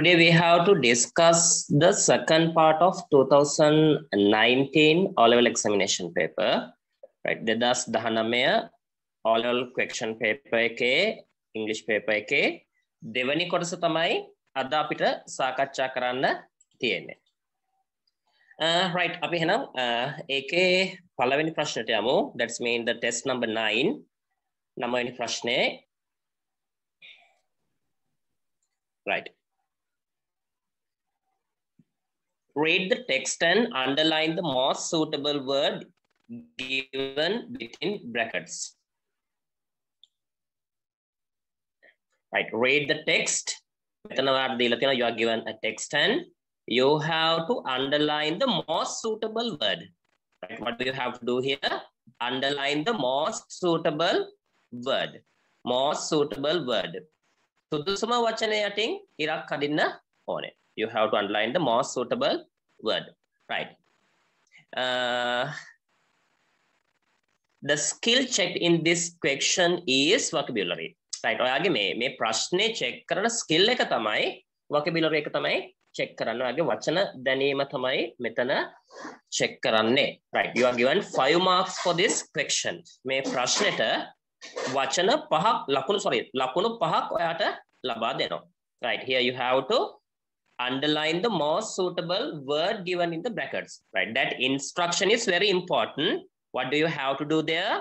today we have to discuss the second part of 2019 O-level examination paper. Right, dedas 19 O-level question paper එකේ English paper එකේ දෙවැනි කොටස තමයි අද අපිට සාකච්ඡා කරන්න තියෙන්නේ. Right, අපි එහෙනම් ඒකේ පළවෙනි ප්‍රශ්නට යමු. That's mean the test number 9. 9වෙනි ප්‍රශ්නේ. Right. Read the text and underline the most suitable word given between brackets. Right, read the text. You are given a text and you have to underline the most suitable word. Right, what do you have to do here? Underline the most suitable word. Most suitable word. සුදුසුම වචනය යටින් ඉරක් කඩින්න ඕනේ. You have to underline the most suitable word. Right. The skill checked in this question is vocabulary. Right. ඔයාගේ මේ ප්‍රශ්නේ check කරන skill එක තමයි vocabulary එක තමයි check කරන්න. ඔයාගේ වචන දැනීම තමයි මෙතන check කරන්නේ. Right. You are given 5 marks for this question. මේ ප්‍රශ්නෙට වචන පහක් ලකුණු පහක් ඔයාට ලබා දෙනවා. Right. Here you have to underline the most suitable word given in the brackets. Right. That instruction is very important. What do you have to do there?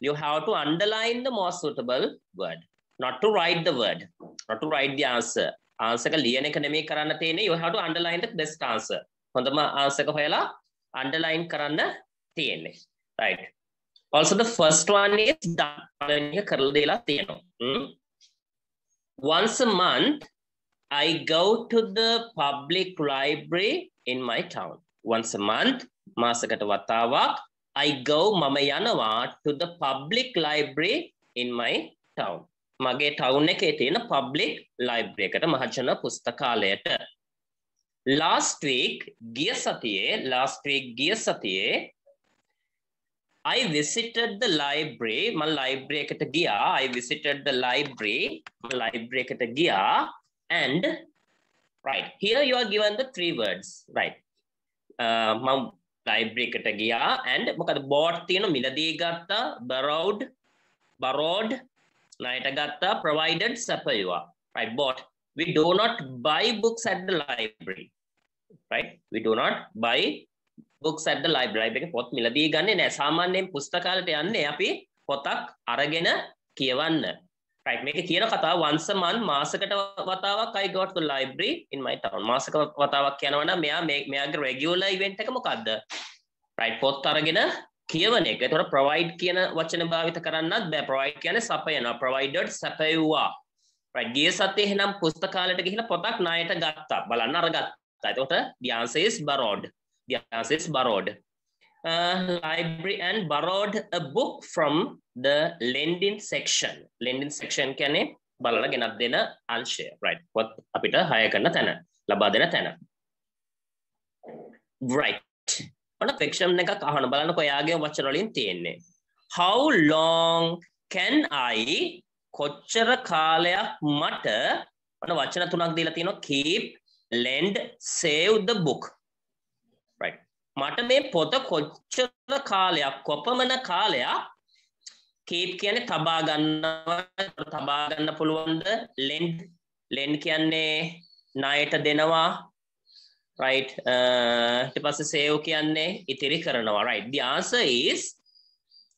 You have to underline the most suitable word. Not to write the word. Not to write the answer. Answer එක ලියන එක නෙමෙයි කරන්න තියෙන්නේ. You have to underline the best answer. හොඳම answer එක හොයලා underline කරන්න තියෙන්නේ. Right. Also the first one is done. කරලා දීලා තියෙනවා. Once a month I go to the public library in my town. Once a month, මාසකට වතාවක් I go මම යනවා to the public library in my town. මගේ town එකේ තියෙන public library එකට මහජන පුස්තකාලයට. Last week ගිය සතියේ I visited the library. My library එකට ගියා. I visited the library. My library එකට ගියා. And right here you are given the 3 words. Right. මම library එකට ගියා and මොකද bought තියෙන මිලදී ගත්තා, borrowed ණයට ගත්තා, provided සපයුවා. Right. Bought. We do not buy books at the library. Right. We do not buy books at the library. එකේ පොත් මිලදී ගන්නේ නැහැ. සාමාන්‍යයෙන් පුස්තකාලයට යන්නේ අපි පොතක් අරගෙන කියවන්න. Right. මේක කියන කතාව once a month මාසකට වතාවක් I go to the library in my town. මාසක වතාවක් යනවා නම් මෙයාගේ regular event එක මොකද්ද? Right. පොත් අරගෙන කියවන එක. ඒතකොට provide කියන වචන භාවිත කරන්නත් බෑ. provide කියන්නේ සපයනවා. provided සපයුවා. Right. ගිය සතියේ එහෙනම් පුස්තකාලයට ගිහිල්ලා පොතක් ණයට ගත්තා. බලන්න අරගත්තා. ඒතකොට the answer is borrowed. The answer is borrowed. Library and borrowed a book from the lending section. Lending section කියන්නේ බලලා ගෙනත් දෙන අංශය. Right. පොත් අපිට හය කරන තැන. ලබා දෙන තැන. Right. ඔන්න section එකක් අහන්න බලන්නකො එයාගේ වචන වලින් තියෙන්නේ. How long can I කොච්චර කාලයක් මට ඔන්න වචන තුනක් දීලා තියෙනවා keep, lend, save the book. Right. මට මේ පොත කොච්චර කාලයක් කොපමණ කාලයක් keep කියන්නේ තබා ගන්න පුළුවන්ද? lend කියන්නේ ණයට දෙනවා. Right. ඊට පස්සේ save කියන්නේ ඉතිරි කරනවා. Right. The answer is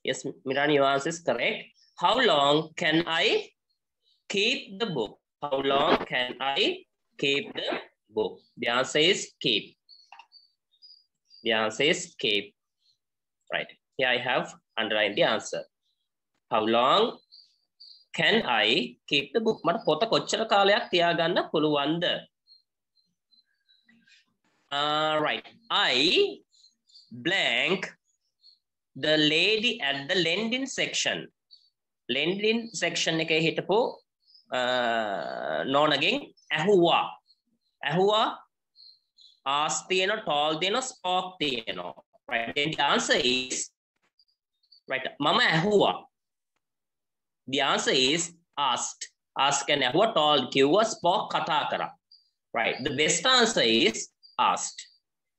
yes, Mirani, your answer is correct. How long can I keep the book? How long can I keep the book? The answer is keep. The answer is keep. Right. Here I have underlined the answer. How long can I keep the book? මට පොත කොච්චර කාලයක් තියාගන්න පුළුවන්ද? Right. I blank the lady at the lending section. Lending section එකේ හිටපු නෝනගෙන් ඇහුවා ask තියෙනවා, tall තියෙනවා, spoke තියෙනවා. Right. Then the answer is right. මම ඇහුවා. The answer is asked. Ask and ඇහුවා, tall කිව්වා, spoke කතා කරා. Right. The best answer is asked.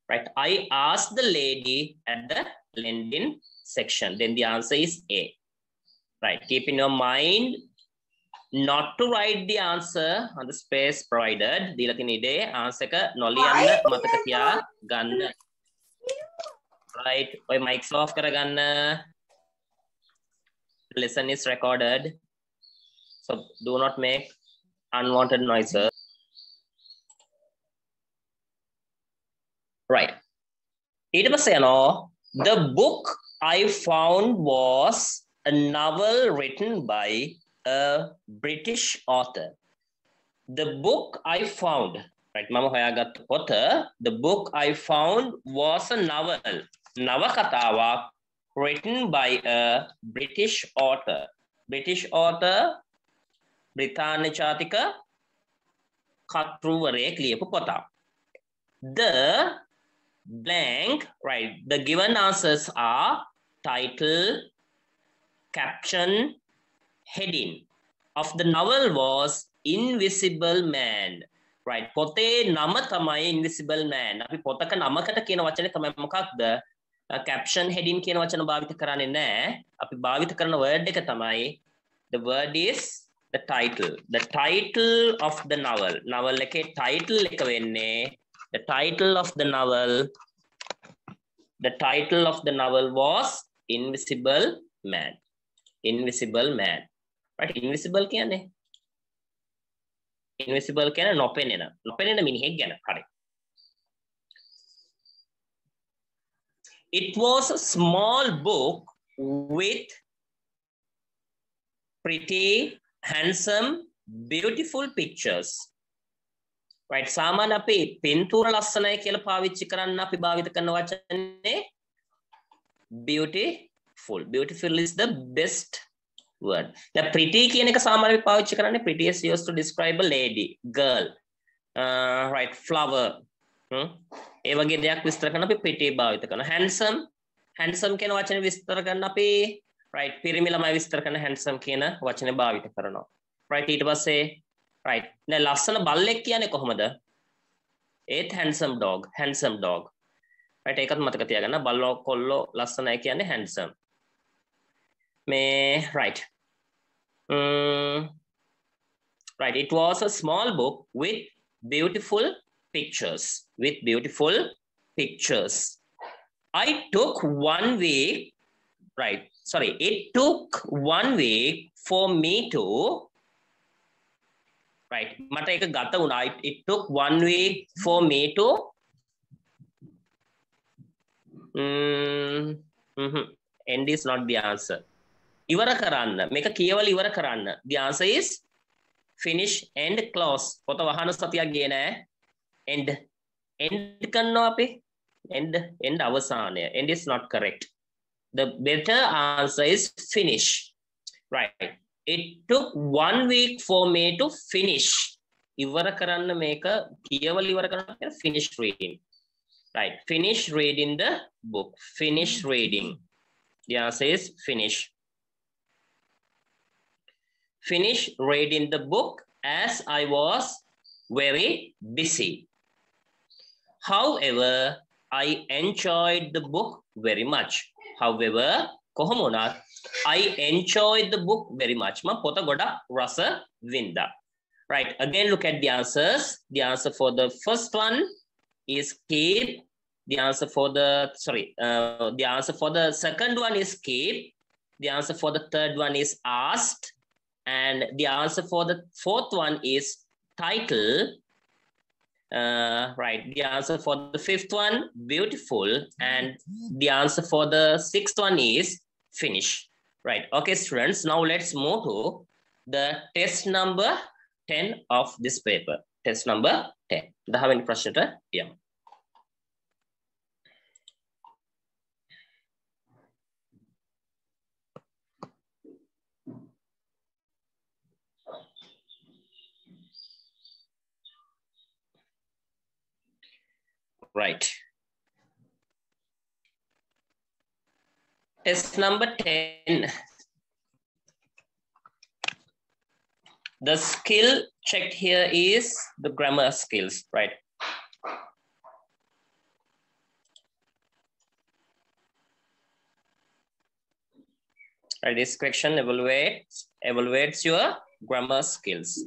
Right. I asked the lady at the lending section. Then the answer is A. Right. Keep in your mind not to write the answer on the space provided. Dila tine ide answer ka noliyanna mataka tiya ganna. Right. Oy mics off karaganna. The lesson is recorded. So do not make unwanted noises. Right. The book I found was a novel written by a British author. The book I found, right? Mama hoyagattu pota. The book I found was a novel. Navakatawak written by a British author. British author, Britannia Chatika Katruvarek liyapu pota. The blank, right? The given answers are title, caption, heading. Of the novel was Invisible Man. Right. Pote nama tamai Invisible Man. Api potaka namakata කියන වචනේ තමයි මොකක්ද? Caption heading කියන වචන භාවිත කරන්නේ නැහැ. අපි භාවිත කරන word එක තමයි the word is the title. The title of the novel. Novel එකේ title එක වෙන්නේ the title of the novel was Invisible Man. Invisible Man. Right? Invisible කියන්නේ? Invisible කියන්නේ නොපෙනෙන. නොපෙනෙන මිනිහෙක් ගැන. හරි. It was a small book with pretty, handsome, beautiful pictures. Right, සාමාන්‍ය අපි පින්තූර ලස්සනයි කියලා පාවිච්චි කරන්න අපි භාවිත කරන වචනේ beautiful. Beautiful is the best word. The pretty කියන එක සාමාන්‍ය අපි පාවිච්චි කරන්නේ pretty is used to describe a lady, girl. Right, flower. ඒ වගේ දෙයක් විස්තර කරන අපි pretty භාවිත කරනවා. Handsome කියන වචනේ විස්තර කරන අපි right පිරිමි ළමයි විස්තර කරන handsome කියන වචනේ භාවිත කරනවා. Right, ඊට පස්සේ right. Now, ලස්සන බල්ලෙක් කියන්නේ කොහොමද? ඒත් handsome dog. Right, ඒකත් මතක තියාගන්න. බල්ලෝ කොල්ලෝ ලස්සනයි කියන්නේ handsome. Right. Right, it was a small book with beautiful pictures. I took 1 week. Right. Sorry, it took 1 week for me to right. මට ඒක ගත වුණා. It took 1 week for me to end is not the answer. ඉවර කරන්න. මේක කියවල ඉවර කරන්න. The answer is finish and close. පොත වහන සතියක් ගියේ නෑ. End කරනවා අපි. End අවසානය. End is not correct. The better answer is finish. Right. It took 1 week for me to finish. ඉවර කරන්න මේක කියවල ඉවර කරන්න finish reading. Right. Finish reading the book. Finish reading. The answer is finish. Finish reading the book as I was very busy. However, I enjoyed the book very much. However, කොහොම වුණත් I enjoyed the book very much. මම පොත ගොඩක් රස වින්දා. Right. Again, look at the answers. The answer for the first one is keep. The answer for the second one is keep. The answer for the third one is asked. And the answer for the fourth one is title. Right. The answer for the fifth one, beautiful. And the answer for the sixth one is finish. Right. Okay, students. Now let's move to the test number 10 of this paper. Test number 10. Do you have any questions? Yeah. Right. Test number 10. The skill checked here is the grammar skills, right? Right, this question evaluates your grammar skills.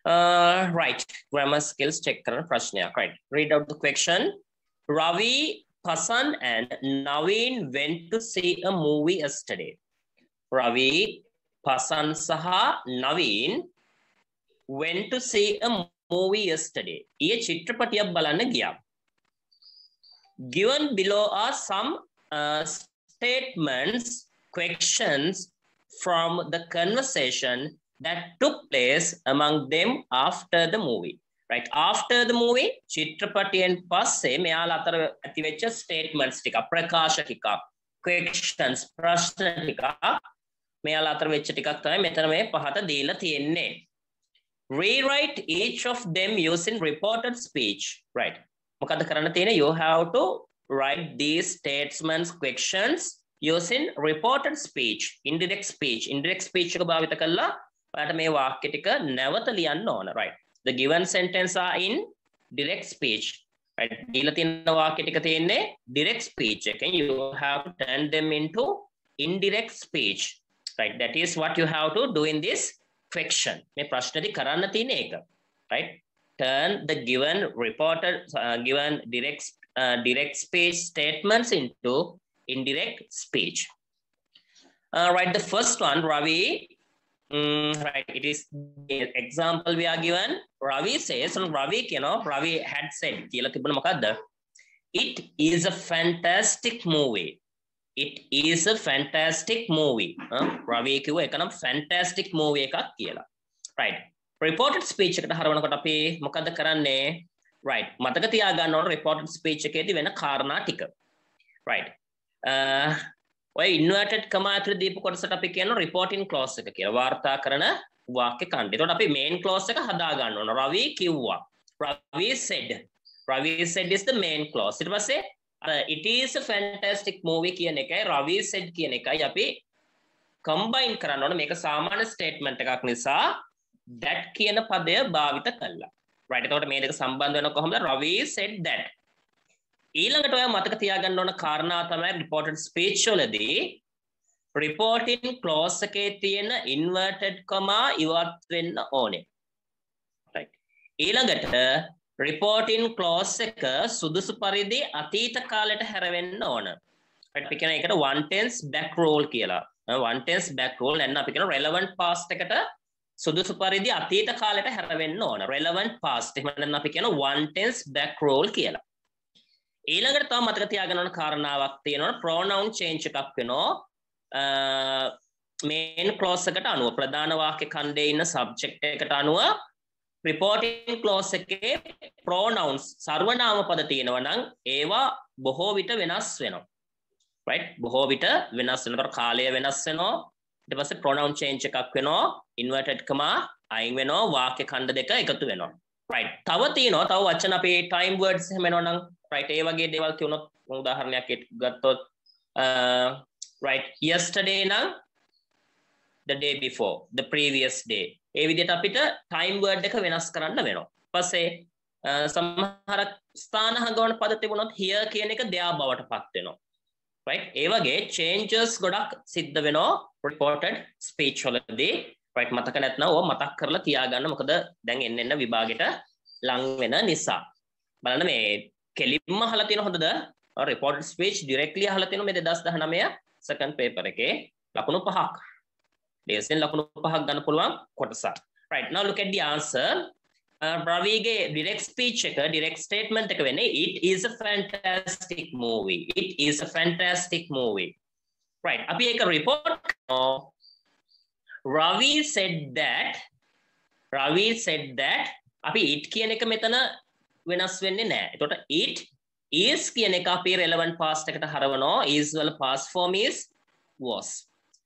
Right, grammar skills check karan prashnayak. Right, read out the question. Ravi, Pasan and Naveen went to see a movie yesterday. Ravi, Pasan saha Naveen went to see a movie yesterday. Ye chitrapatiyak balanna giya. Given below are some statements, questions from the conversation that took place among them after the movie. Right, after the movie, chitrapatiyen passe meyala athara ඇතිවෙච්ච statements ටික ප්‍රකාශ ටික questions ප්‍රශ්න ටික මෙයාලා අතර වෙච්ච ටිකක් තමයි මෙතන මේ පහත දීලා තියෙන්නේ. Rewrite each of them using reported speech. Right, මොකද කරන්න තියෙන්නේ? You have to write these statements, questions using reported speech, indirect speech. Indirect speech එක භාවිත කරලා ඔයාලට මේ වාක්‍ය ටික නැවත ලියන්න ඕන. Right, the given sentence are in direct speech. Right, දීලා තියෙන වාක්‍ය ටික තියෙන්නේ direct speech එකෙන්. You have to turn them into indirect speech. Right, that is what you have to do in this question. මේ ප්‍රශ්නදී කරන්න තියෙන එක. Right, turn the given reported given direct speech statements into indirect speech. Right, the first one, Ravi. Right, it is the example we are given. Ravi says, Ravi had said, it is a fantastic movie. It is a fantastic movie. Ravi කිව්ව එක නම් fantastic movie එකක් කියලා. Right, reported speech එකට හරවනකොට අපි මොකද කරන්නේ? Right, මතක තියාගන්න ඕන reported speech එකේදී වෙන කාරණා ටික. Right, ඔය inverted comma ඇතුලේ දීපු කොටසට අපි කියනවා reporting clause එක කියලා. වාර්තා කරන වාක්‍ය ඛණ්ඩය. එතකොට අපි main clause එක හදා ගන්න ඕන. Ravi කිව්වා. Ravi said. Ravi said is the main clause. ඊට පස්සේ it is a fantastic movie කියන එකයි Ravi said කියන එකයි අපි combine කරන්න ඕන. මේක සාමාන්‍ය statement එකක් නිසා that කියන පදය භාවිත කළා. Right, එතකොට මේ දෙක සම්බන්ධ වෙන කොහොමද? Ravi said that. ඊළඟට ඔයා මතක තියාගන්න ඕන කාරණා තමයි reported speech වලදී reporting clause එකේ තියෙන inverted comma ඉවත් වෙන්න ඕනේ. Right, ඊළඟට reporting clause එක සුදුසු පරිදි අතීත කාලයට හැරෙන්න ඕන. Right, අපි කියන එකට one tense back rule කියලා. one tense back rule නැත්නම් අපි කියන relevant past එකට සුදුසු පරිදි අතීත කාලයට හැරෙන්න ඕන. relevant past. එහෙම නැත්නම් අපි කියන one tense back rule කියලා. ඊළඟට තව මතක තියාගන්න ඕන කාරණාවක් තියෙනවා. pronoun change එකක් වෙනවා. main clause එකට අනුව ප්‍රධාන වාක්‍ය ඛණ්ඩයේ ඉන්න subject එකට අනුව reporting clause එකේ pronouns සර්වනාම පද තියෙනවා නම් ඒවා බොහෝ විට වෙනස් වෙනවා. Right, බොහෝ විට වෙනස් වෙනවා. කාලය වෙනස් වෙනවා. ඊට පස්සේ pronoun change එකක් වෙනවා. inverted comma අයින් වෙනවා. වාක්‍ය ඛණ්ඩ දෙක එකතු වෙනවා. Right, තව තියෙනවා. තව වචන අපි time words එහෙම වෙනවා නම් right, ඒ වගේ දේවල් කියනොත් උදාහරණයක් ගත්තොත් right, yesterday නම් the day before, the previous day. ඒ විදිහට අපිට time word එක වෙනස් කරන්න වෙනවා. ඊපස්සේ සමහර ස්ථාන හඟවන පද තිබුණොත් here කියන එක there බවට පත් වෙනවා. Right, ඒ වගේ changes ගොඩක් සිද්ධ වෙනවා reported speech වලදී. Right, මතක නැත්නම් ඕව මතක් කරලා තියාගන්න. මොකද දැන් එන්න විභාගෙට ලං වෙන නිසා. බලන්න මේ කෙලින්ම අහලා තියෙන හොඳද? reported speech directly අහලා තියෙන මේ 2019 second paper එකේ ලකුණු 5ක්. ලේසියෙන් ලකුණු 5ක් ගන්න පුළුවන් කොටසක්. Right, now look at the answer. Raviගේ direct speech එක direct statement එක වෙන්නේ it is a fantastic movie. It is a fantastic movie. Right, අපි ඒක report කරනවා. Ravi said that අපි it කියන එක මෙතන වෙනස් වෙන්නේ නැහැ. එතකොට it is කියන එක අපි relevant past එකට හරවනවා. is වල past form is was.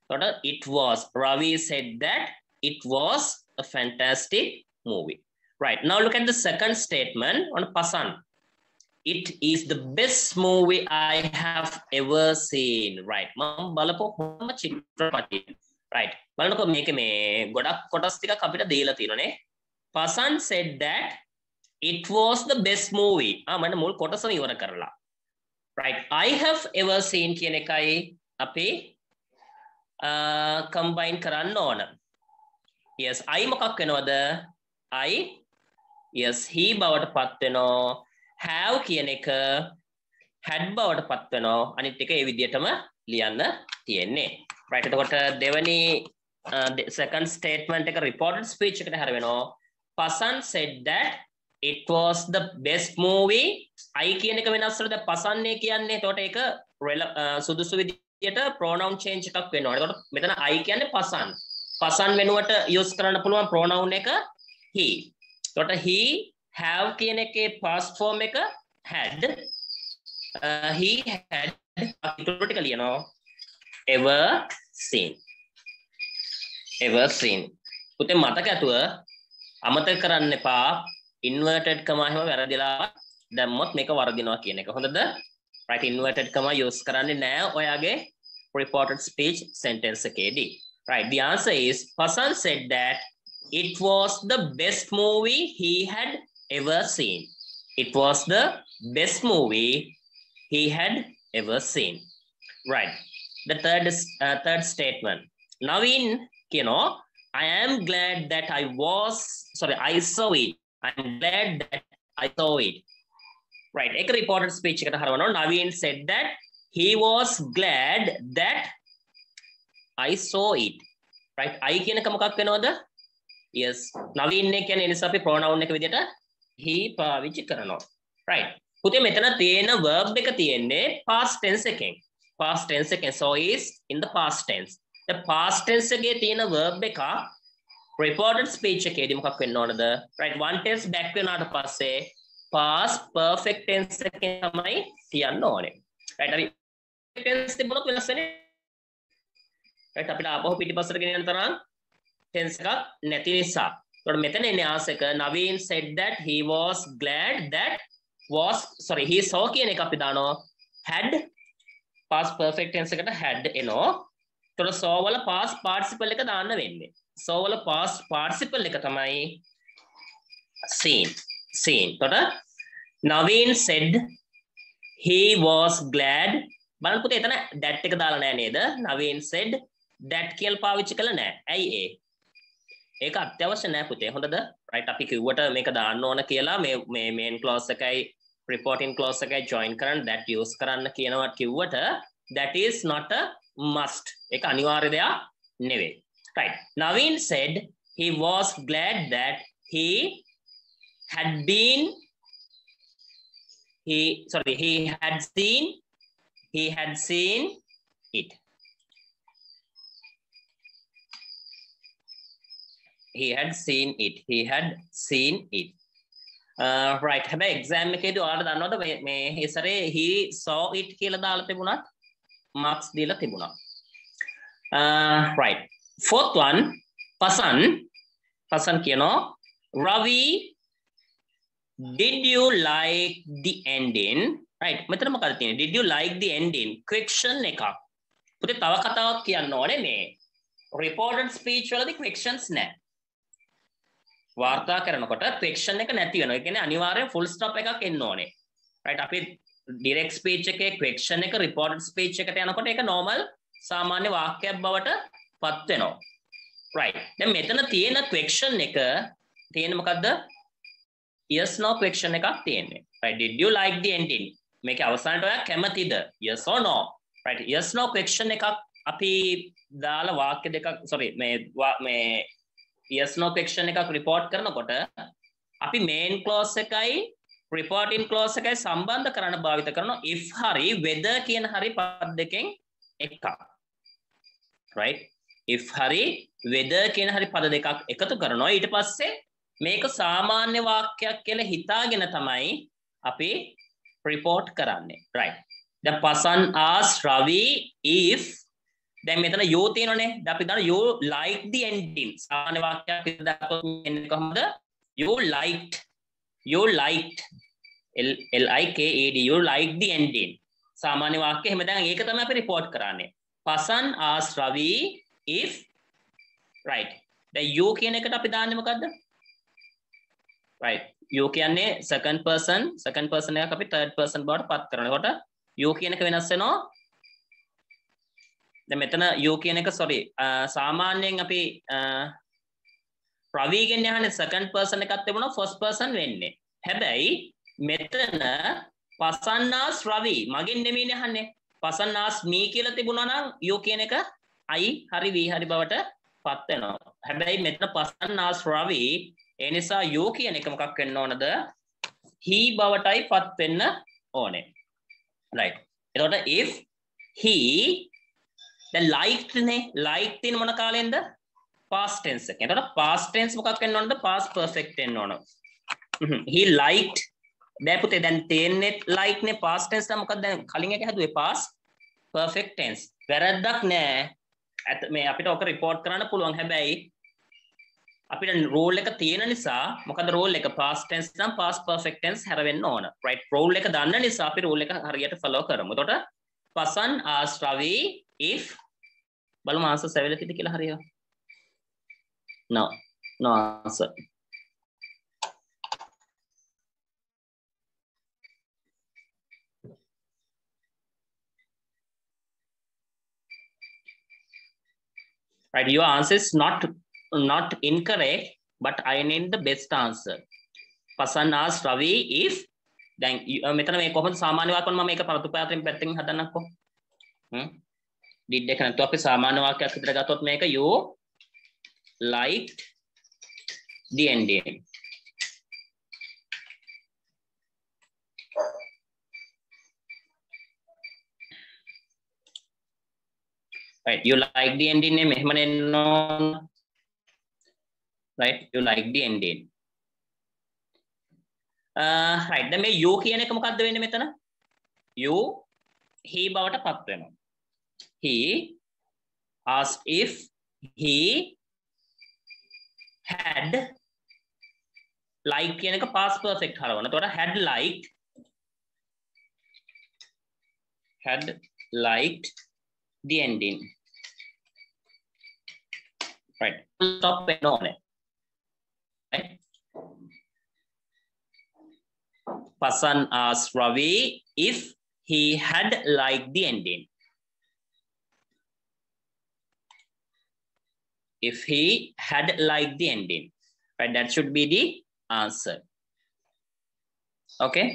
එතකොට it was. Ravi said that it was a fantastic movie. Right, now look at the second statement on Pasan. It is the best movie I have ever seen. Right, මම බලපු හොඳම චිත්‍රපටය. right බලන්නකො මේක මේ ගොඩක් කොටස් ටිකක් අපිට දීලා තියෙනනේ Pasan said that it was the best movie මම මුල් කොටසම ඉවර කරලා right I have ever seen කියන එකයි අපි combine කරන්න ඕන yes I මොකක් වෙනවද I yes he බවට පත් වෙනවා have කියන එක had බවට පත් වෙනවා අනිත් එක ඒ විදිහටම ලියන්න තියෙන්නේ right එතකොට දෙවෙනි second statement එක reported speech එකට හැර වෙනවා Pasan said that it was the best movie I කියන එක වෙනස් වෙලා දැන් Pasan නේ කියන්නේ එතකොට ඒක සුදුසු විදිහට pronoun change එකක් වෙනවා එතකොට මෙතන I කියන්නේ Pasan වෙනුවට use කරන්න පුළුවන් pronoun එක he එතකොට he have කියන එකේ past form එක had he had ඊටු ටික ලියනවා ever seen පුතේ මතක ඇතුව අමතක කරන්න එපා inverted comma එහෙම වැරදිලා දැම්මොත් මේක වරදිනවා කියන එක හොඳද right inverted comma use කරන්නේ නැහැ ඔයාගේ reported speech sentence එකේදී right the answer is Pasan said that it was the best movie he had ever seen it was the best movie he had ever seen right the third statement Naveen කියනවා I am glad that I saw it I'm glad that I saw it right එක reported speech එකට හරවනවා Naveen said that he was glad that I saw it right I කියන එක මොකක් වෙනවද yes Naveen නේ කියන්නේ නිසා අපි pronoun එක විදිහට he පාවිච්චි කරනවා right පුතේ මෙතන තියෙන verb එක තියෙන්නේ past tense එකෙන් so is in the past tense the past tense එකේ තියෙන verb එක reported speech එකේදී මොකක් වෙන්න ඕනද right one tense back වෙනාට පස්සේ past perfect tense එකෙන් තමයි තියන්න ඕනේ right අපි tense තිබුණොත් වෙනස් වෙන්නේ right අපිට ආපහු පිටිපස්සට ගෙනියන්න තරම් tense එකක් නැති නිසා ඒකට මෙතන එන්නේ ආසක Naveen said that he was glad that he saw කියන එක අපි දානවා had past perfect tense එකට had එනවා ඒතකොට saw වල past participle එක දාන්න වෙන්නේ saw වල past participle එක තමයි seen එතකොට Naveen said he was glad බලන්න පුතේ එතන that එක දාලා නැහැ නේද Naveen said that කියලා පාවිච්චි කළා නැහැ ඇයි ඒක අත්‍යවශ්‍ය නැහැ පුතේ හොඳද right අපි කිව්වට මේක දාන්න ඕන කියලා මේ main clause එකයි reporting clause එකයි join කරන්න that use කරන්න කියනවා කිව්වට that is not a must ඒක අනිවාර්ය දෙයක් නෙවෙයි right Naveen said he was glad that he had seen it right හැබැයි exam එකේදී ඔයාලා දන්නවද මේ ඉස්සරේ he saw it කියලා දාලා තිබුණත් marks දීලා තිබුණා right fourth one Pasan කියනවා Ravi did you like the ending right මෙතන මොකක්ද තියෙන්නේ did you like the ending question එකක් පුතේ තව කතාවක් කියන්න ඕනේ මේ reported speech වලදී questions නැහැ වාර්තා කරනකොට question එක නැති වෙනවා. ඒ කියන්නේ අනිවාර්යෙන් full stop එකක් එන්න ඕනේ. right අපි direct speech එකේ question එක reported speech එකට යනකොට ඒක normal සාමාන්‍ය වාක්‍යයක් බවට පත් වෙනවා. right. දැන් මෙතන තියෙන question එක තියෙන්නේ මොකද්ද? yes no question එකක් තියෙන්නේ. right. did you like the ending? මේකේ අවසානට ඔයා කැමතිද? yes or no. right. yes no question එකක් අපි දාලා වාක්‍ය දෙකක් මේ yes no question එකක් report කරනකොට අපි main clause එකයි reporting clause එකයි සම්බන්ධ කරන්න භාවිත කරනවා if හරි whether කියන හරි පද දෙකෙන් එකක් right if හරි whether කියන හරි පද දෙකක් එකතු කරනවා ඊට පස්සේ මේක සාමාන්‍ය වාක්‍යයක් කියලා හිතාගෙන තමයි අපි report කරන්නේ right the Pasan asked Ravi if දැන් මෙතන you තියෙනනේ දැන් අපි දාන you like the ending සාමාන්‍ය වාක්‍යයක් දාපුවොත් එන්නේ කොහොමද you liked LIKED you liked the ending සාමාන්‍ය වාක්‍ය එහෙම දැන් ඒක තමයි අපි report කරන්නේ Pasan asked Ravi if right දැන් you කියන එකට අපි දාන්නේ මොකද්ද right you කියන්නේ second person එකක් අපි third person බවට පත් කරනවා. එතකොට you කියන එක වෙනස් වෙනවා. දැන් මෙතන you කියන එක sorry සාමාන්‍යයෙන් අපි රවි ගෙන් යහනේ second person එකක් තිබුණා first person වෙන්නේ. හැබැයි මෙතන පසන්නාස් රවි මගෙන් නෙමෙයිනේ අහන්නේ. පසන්නාස් me කියලා තිබුණා නම් you කියන එක I හරි V හරි බවට පත් වෙනවා. හැබැයි මෙතන පසන්නාස් රවි ඒ නිසා you කියන එක මොකක් වෙන්න ඕනද? he බවටයි පත් වෙන්න ඕනේ. right. එතකොට if he දැන් liked නේ like තියෙන මොන කාලෙන්ද? past tense එක. එතකොට past tense මොකක් වෙන්න ඕනද? past perfect වෙන්න ඕන. he liked දැන් පුතේ දැන් තියෙන්නේ like නේ past tense නම් මොකක්ද දැන් කලින් එක හැදුවේ past perfect tense. වැරද්දක් නෑ. මේ අපිට ඔක report කරන්න පුළුවන්. හැබැයි අපිට rule එක තියෙන නිසා මොකද rule එක past tense නම් past perfect tense හැරෙන්න ඕන. right rule එක දන්න නිසා අපි rule එක හරියට follow කරමු. එතකොට Pasan asked Ravi if බලමු answer 7 තියද කියලා හරියව. no answer. right your answer is not incorrect but I need the best answer. Pasan asked Ravi if දැන් මෙතන මේ කොහොමද සාමාන්‍ය වාක්‍යවල මම මේක පරතුපාතරින් පැත්තෙන් හදන්නම්කෝ. did එක නැත්නම් අපි සාමාන්‍ය වාක්‍යයක් විතර ගත්තොත් මේක you liked the ending. right you like the ending නේ මෙහෙම නෙන්න right you like the ending. right දැන් මේ you කියන එක මොකද්ද වෙන්නේ මෙතන? you he බවට පත් වෙනවා. he asked if he had like කියන එක past perfect හරවන. එතකොට had liked the ending. right stop වෙන්න ඕනේ. right Pasan asked Ravi if he had liked the ending. If he had liked the ending. Right, that should be the answer. Okay.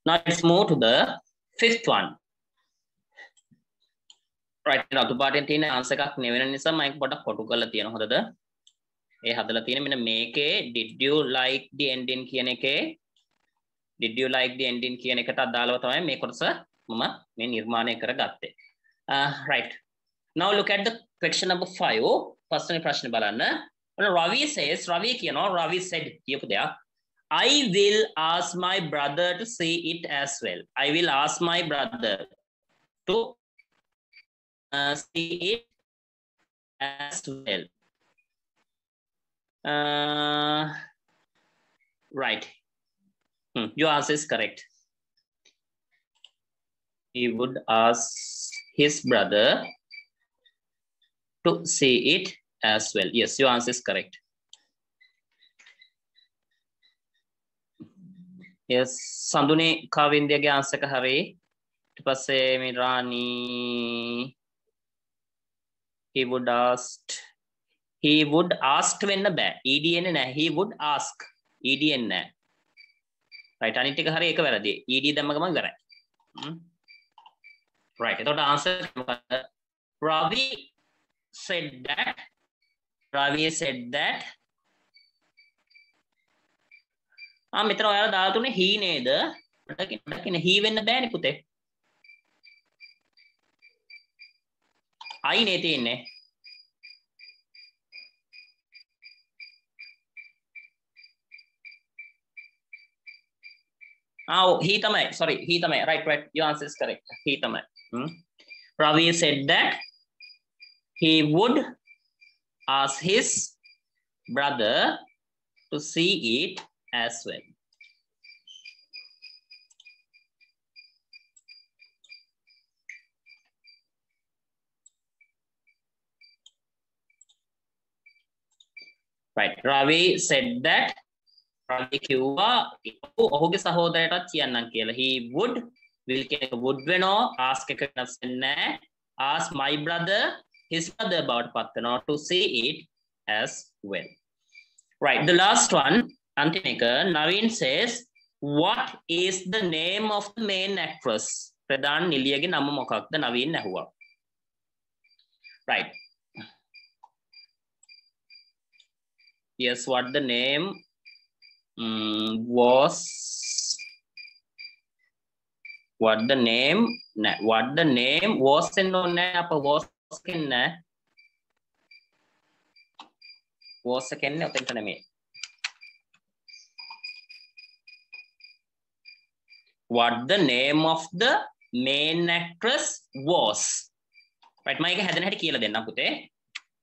Now let's move to the fifth one. Right, now to part in answer එකක් නෙවෙන නිසා මම පොඩක් කොටු කරලා තියෙනවා හොඳද? ඒ හදලා තියෙන මෙන්න මේකේ did you like the ending කියන එකේ did you like the ending කියන එකට අදාළව තමයි මේ කොටස මම මේ නිර්මාණය කරගත්තේ. right now look at the question number 5 first ප්‍රශ්නේ බලන්න. Ravi says Ravi කියනවා Ravi said කියපු දෙයක් I will ask my brother to see it as well. I will ask my brother to see it as well. right your answer is correct. He would ask his brother to see it as well. Yes, your answer is correct. yes Sanduni Kavindiyage answer එක හරි. ඊට පස්සේ මේ Rani he would ask වෙන්න බෑ. ed එන්නේ නැහැ. he would ask ed එන්නේ නැහැ. right අනිත් එක හරි ඒක වැරදි. ed දැම්ම ගමන් ඉවරයි. right එතකොට answer මොකක්ද? Ravi said that මෙතන ඔයාලා දාලා තුනේ he නේද? මට කියන he වෙන්න බෑනේ පුතේ. I නේ තියෙන්නේ. he tamai. Sorry, he tamai. Right. Your answer is correct. He tamai. Ravi said that he would ask his brother to see it as well. right. Ravi said that. Ravi කිව්වා ඔහුගේ සහෝදරයටත් කියන්නම් කියලා. He would will කියන එක would වෙනවා. ask එක වෙනස් වෙන්නේ නැහැ. Ask my brother his brother about පත් වෙනවා to see it as well. Right. The last one. අන්තිම එක. Naveen says what is the name of the main actress? ප්‍රධාන නිලියගේ නම මොකක්ද? නවීන් ඇහුවා. Right. Yes, what the name was. What the name was in apa was kenne was kenne ඔතෙන්ට නෙමෙයි. What the name of the main actress was. Right, මම ඒක හැදෙන හැටි කියලා දෙන්නම් පුතේ.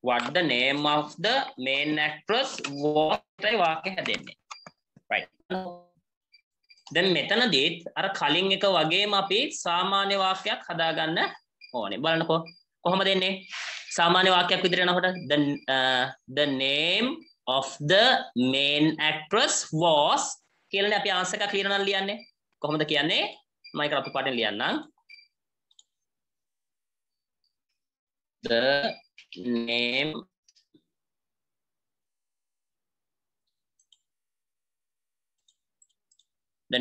What the name of the main actress was යි වාක්‍ය හැදෙන්නේ. Right. දැන් මෙතනදීත් අර කලින් එක වගේම අපි සාමාන්‍ය වාක්‍යයක් හදාගන්න ඕනේ. බලන්නකෝ කොහොමද එන්නේ? සාමාන්‍ය වාක්‍යයක් විදිහට එනකොට the name of the main actress was කියලානේ අපි ආන්සර් එකක් ලියනවා ලියන්නේ. කොහොමද කියන්නේ? මම ඒක රතු පාටෙන් ලියන්නම්. The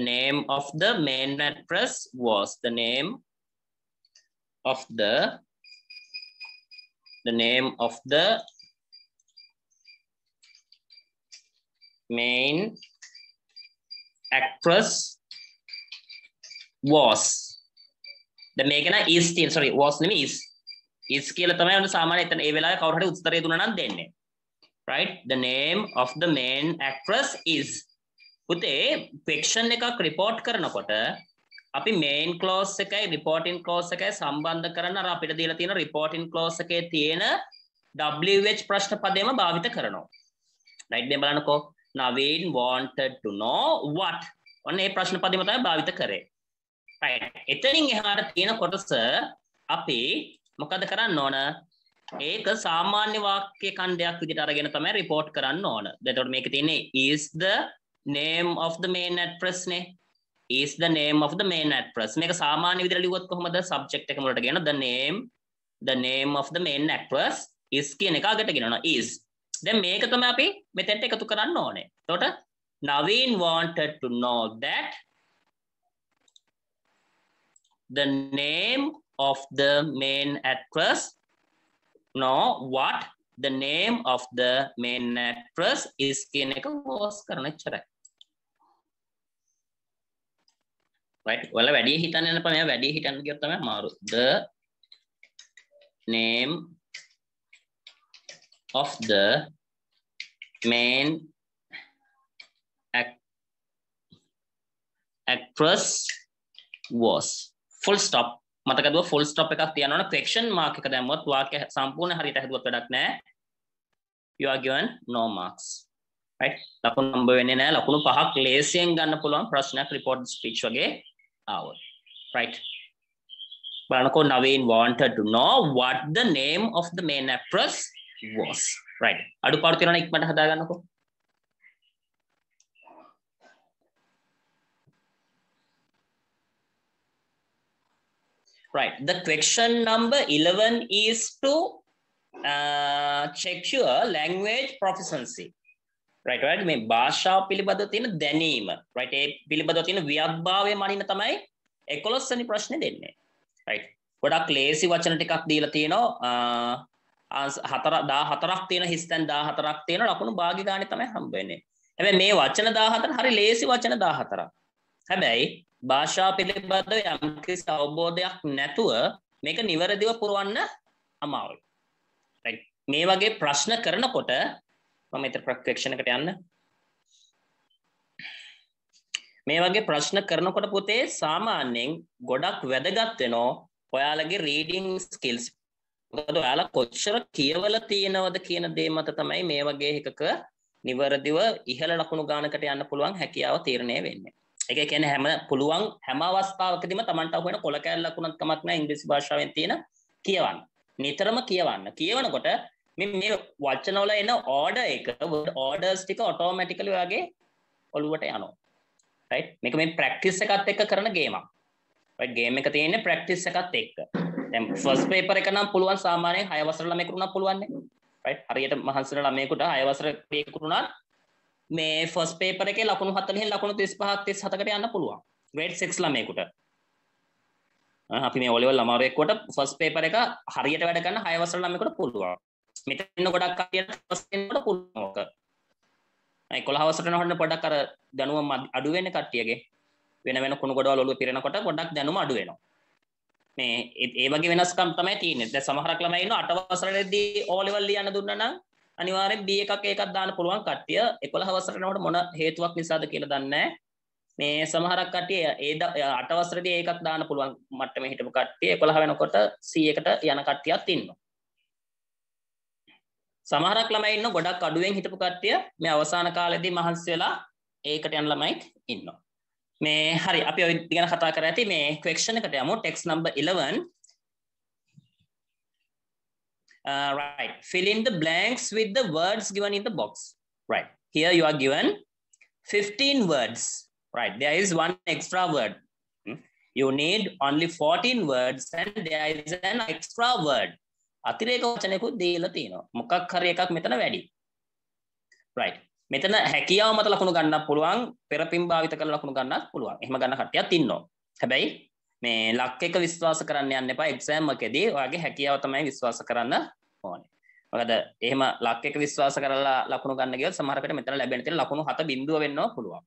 name of the main actress was the name of the main actress was. The මේකන is තියෙන sorry was නෙමෙයි is කියලා තමයි ඔන්න සාමාන්‍ය එතන ඒ වෙලාවේ කවුරු හරි උත්තරය දුන්නා නම් දෙන්නේ. Right? The name of the main actress is. පුතේ ෆික්ෂන් එකක් report කරනකොට අපි main clause එකයි reporting clause එකයි සම්බන්ධ කරන අර අපිට දීලා තියෙන reporting clause එකේ තියෙන WH ප්‍රශ්න පදේම භාවිත කරනවා. right දැන් බලන්නකෝ Naveen wanted to know what. ඔන්න ඒ ප්‍රශ්න පදේම තමයි භාවිත කරේ. right එතනින් එහාට තියෙන කොටස අපි මොකද කරන්න ඕන? ඒක සාමාන්‍ය වාක්‍ය ඛණ්ඩයක් විදිහට අරගෙන තමයි report කරන්න ඕන. එතකොට මේකේ තියෙන්නේ is the name of the main actress නේ. is the name of the main actress. මේක සාමාන්‍ය විදිහට ලිව්වොත් කොහොමද? subject එක මුලට ගෙන the name of the main actress is කියන එක අගට ගෙනනවා is. දැන් මේක තමයි අපි මෙතෙන්ට එකතු කරන්න ඕනේ. එතකොට Naveen wanted to know that the name of the main actress what the name of the main actress is කියන එක was කරන ඉච්චරයි. right ඔයාලා වැඩි හිතන්න යන පමණ වැඩි හිතන්න ගියොත් තමයි මාරු. the name of the main actress was full stop. මතකද full stop එකක් තියනවනේ question mark එක දැම්මොත් වාක්‍ය සම්පූර්ණ හරියට හදුවත් වැඩක් නැහැ. you are given no marks. right ලකුණු හම්බ වෙන්නේ නැහැ. ලකුණු 5ක් ලේසියෙන් ගන්න පුළුවන් ප්‍රශ්නයක් report speech වගේ ආවොත්. right බලන්නකෝ Naveen wanted to know what the name of the main actress was. right අඩුපාඩු තියෙනවා ඉක්මනට හදාගන්නකෝ. right the question number 11 is to check your language proficiency. right මේ භාෂාව පිළිබඳව තියෙන දැනීම. right ඒ පිළිබඳව තියෙන ව්‍යක්භාවය මනින්න තමයි 11 වෙනි ප්‍රශ්නේ දෙන්නේ. right ගොඩක් ලේසි වචන ටිකක් දීලා තියෙනවා. 14ක් තියෙන හිස්තැන් 14ක් තියෙන ලකුණු භාග්‍ය ගානේ තමයි හම්බ වෙන්නේ. හැබැයි මේ වචන 14 හරි ලේසි වචන 14ක්. හැබැයි භාෂාව පිළිබඳව යම්කිසි අවබෝධයක් නැතුව මේක නිවැරදිව පුරවන්න අමාරුයි. right මේ වගේ ප්‍රශ්න කරනකොට මම ඊතර ප්‍රොෆෙක්ෂන් එකට යන්න. මේ වගේ ප්‍රශ්න කරනකොට පුතේ සාමාන්‍යයෙන් ගොඩක් වැදගත් වෙනවා ඔයාලගේ රීඩින් ස්කිල්ස්. මොකද ඔයාලා කොච්චර කියවලා තියෙනවද කියන දේ මත තමයි මේ වගේ එකක නිවැරදිව ඉහළ ලකුණු ගානකට යන්න පුළුවන් හැකියාව තීරණය වෙන්නේ. ඒක කියන්නේ හැම අවස්ථාවකදීම Tamanට අහු වෙන කොල කැල ලකුණක් කමක් නැහැ ඉංග්‍රීසි භාෂාවෙන් තියෙන කියවන්න. නිතරම කියවන්න. කියවනකොට මේ වචන වල එන order එක orders ටික automatically ඔයාගේ ඔළුවට යනවා. right? මේක මේ practice එකත් එක්ක කරන ගේමක්. right? game එක තියෙන්නේ practice එකත් එක්ක. දැන් first paper එක නම් පුළුවන් සාමාන්‍යයෙන් 6 වසර ළමයෙකුට නම් පුළුවන් නේ. right? හරියට මහන්සින ළමයෙකුට 6 වසර ළමයෙකුට උනත් මේ first paper එකේ ලකුණු 40 ලකුණු 35ක් 37කට යන්න පුළුවන්. grade 6 ළමයෙකුට. අපි මේ O level ළමයෙකුට first paper එක හරියට වැඩ කරන 6 වසර ළමයෙකුට පුළුවන්. මෙතන ගොඩක් කටියට first වෙනකොට පුළුවන් ඕක. 11 වසරට යනකොට පොඩ්ඩක් අර දැනුම අඩු වෙන කට්ටියගේ වෙන වෙන කුණු ගොඩවල් ඔළුව පිරෙනකොට පොඩ්ඩක් දැනුම අඩු වෙනවා. මේ ඒ වගේ වෙනස්කම් තමයි තියෙන්නේ. දැන් සමහරක් ළමයි ඉන්නවා 8 වසරේදී O level ලියන්න දුන්නා නම් අනිවාර්යෙන් B එකක් ඒකක් දාන්න පුළුවන් කට්ටිය 11 වසරට යනකොට මොන හේතුවක් නිසාද කියලා දන්නේ නැහැ. මේ සමහරක් කට්ටිය ඒ 8 වසරේදී ඒකක් දාන්න පුළුවන් මට්ටමේ හිටපු කට්ටිය 11 වෙනකොට C එකට යන කට්ටියක් ඉන්නවා. සමහරක් ළමයි ඉන්න ගොඩක් අඩුවෙන් හිටපු කට්ටිය මේ අවසාන කාලෙදී මහන්සි වෙලා ඒකට යන ළමයිත් ඉන්නවා. මේ හරි අපි ඔය ගැන කතා කරලා ඇති මේ question එකට යමු text number 11. Right, fill in the blanks with the words given in the box. Right, here you are given 15 words. Right, there is one extra word. You need only 14 words and there is an extra word. අතිරේක වචනයකුත් දීලා තියෙනවා. මොකක් හරි එකක් මෙතන වැඩි. right. මෙතන හැකියාව මත ලකුණු ගන්නත් පුළුවන්, පෙරපින් භාවිත කරලා ලකුණු ගන්නත් පුළුවන්. එහෙම ගන්න කට්ටියක් ඉන්නවා. හැබැයි මේ ලක් එක විශ්වාස කරන්න යන්න එපා. එක්සෑම් එකේදී ඔයාගේ හැකියාව තමයි විශ්වාස කරන්න ඕනේ. මොකද එහෙම ලක් එක විශ්වාස කරලා ලකුණු ගන්න ගියොත් සමහරකට මෙතන ලැබෙන තියෙන ලකුණු 7 බිඳුව වෙන්නව පුළුවන්.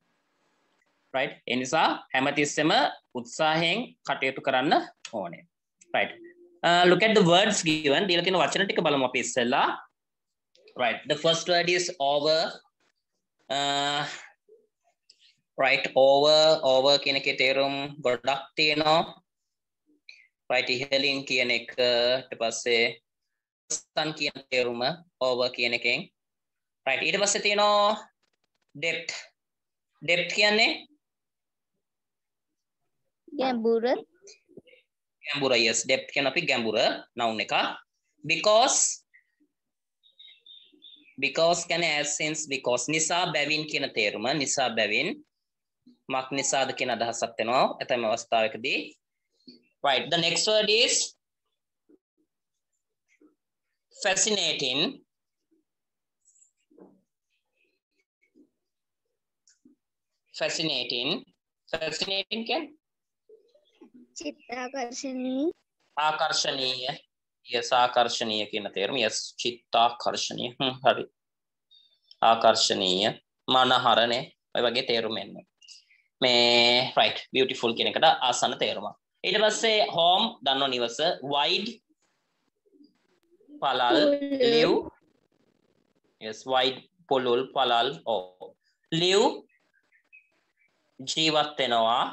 right. ඒ නිසා හැමතිස්සෙම උත්සාහයෙන් කටයුතු කරන්න ඕනේ. right. Look at the words given. දීලා තියෙන වචන ටික බලමු අපි ඉස්සෙල්ලා. Right. The first word is over. Right. Over කියන එකේ තේරුම් ගොඩක් තියෙනවා. right. ඉහළින් කියන එක ඊට පස්සේ sun කියන තේරුම over කියන එකෙන්. right. ඊට පස්සේ තියෙනවා depth. depth කියන්නේ ගැඹුර. ගැඹුර. yes, depth කියන අපි ගැඹුර noun එක. because කියන්නේ as since because නිසා බැවින් කියන තේරුම නිසා බැවින් මක් නිසාද කියන අදහසක් වෙනවා ඇතැම් අවස්ථාවකදී. right, the next word is fascinating. fascinating කියන්නේ චිත්තාකර්ෂණීය. ආකර්ෂණීය. yes, ආකර්ෂණීය කියන තේරුම. yes, චිත්තාකර්ෂණීය. හරි. ආකර්ෂණීය, මනහරනේ ඔය වගේ තේරුම් එන්නේ. මේ right, beautiful කියන එකට ආසන්න තේරුම. ඊට පස්සේ home දන්නෝ නිවස, wide පළල්, live yes, wide පොළොල් පළල් live ජීවත් වෙනවා.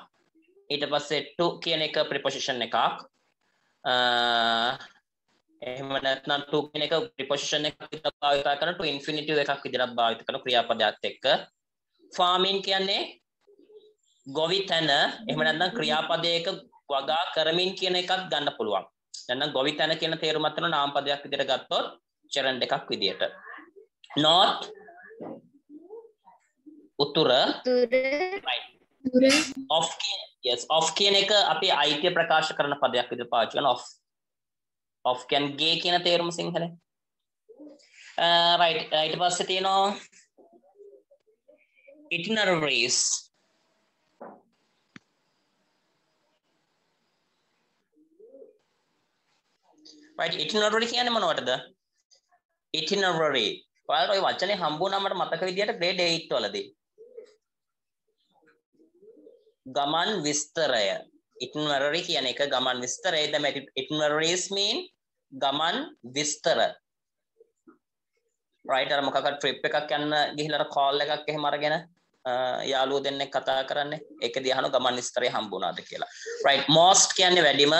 ඊට පස්සේ to කියන එක preposition එකක්. එහෙම නැත්නම් to කියන එක preposition එකක් විදිහට භාවිත කරන to infinitive එකක් විදිහට භාවිත කරන ක්‍රියාපදයක් එක්ක. farming කියන්නේ ගොවිතැන. එහෙම නැත්නම් ක්‍රියාපදයක වගා කරමින් කියන එකක් ගන්න පුළුවන්. නැත්නම් ගොවිතැන කියන තේරුමත් වෙන නාම පදයක් විදිහට ගත්තොත් චරණ දෙකක් විදිහට. north උතුර. right. off කියන එක අපි අයිතිය ප්‍රකාශ කරන පදයක් විදිහට පාවිච්චි කරන off කියන්නේ ගේ කියන තේරුම සිංහලෙන්. right. ඊට පස්සේ තියෙනවා itineraries. right. itinerary කියන්නේ මොනවටද? itinerary. ඔයාලට ওই වචනේ හම්බුනම මට මතක විදිහට grade 8 වලදී ගමන් විස්තරය. itinerary කියන එක ගමන් විස්තරය. the itineraries mean ගමන් විස්තර. right. අර මොකක්ද trip එකක් යන්න ගිහිල්ලා call එකක් එහෙම අරගෙන යාළුවෝ දෙන්නෙක් කතා කරන්නේ. ඒකදී අහන ගමන් විස්තරය හම්බුණාද කියලා. right. most කියන්නේ වැඩිම,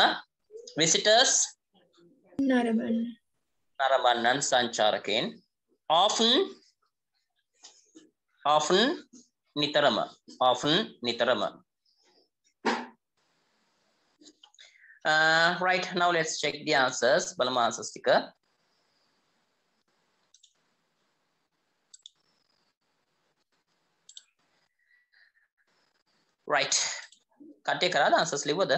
visitors නරඹන්නන් සංචාරකයන්, often නිතරම. Right, now let's check the answers. බලමු answers ටික. right කට්ටිය කරාද answers ලිව්වද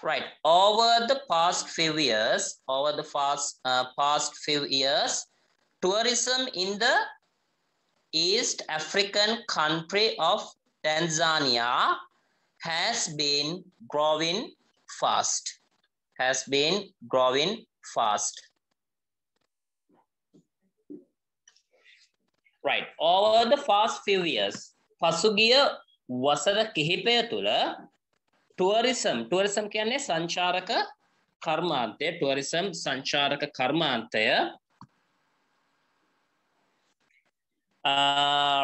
Right. Over the past few years, tourism in the East African country of Tanzania has been growing fast. Right. Over the past few years, පසුගිය වසර කිහිපය තුළ tourism කියන්නේ සංචාරක කර්මාන්තය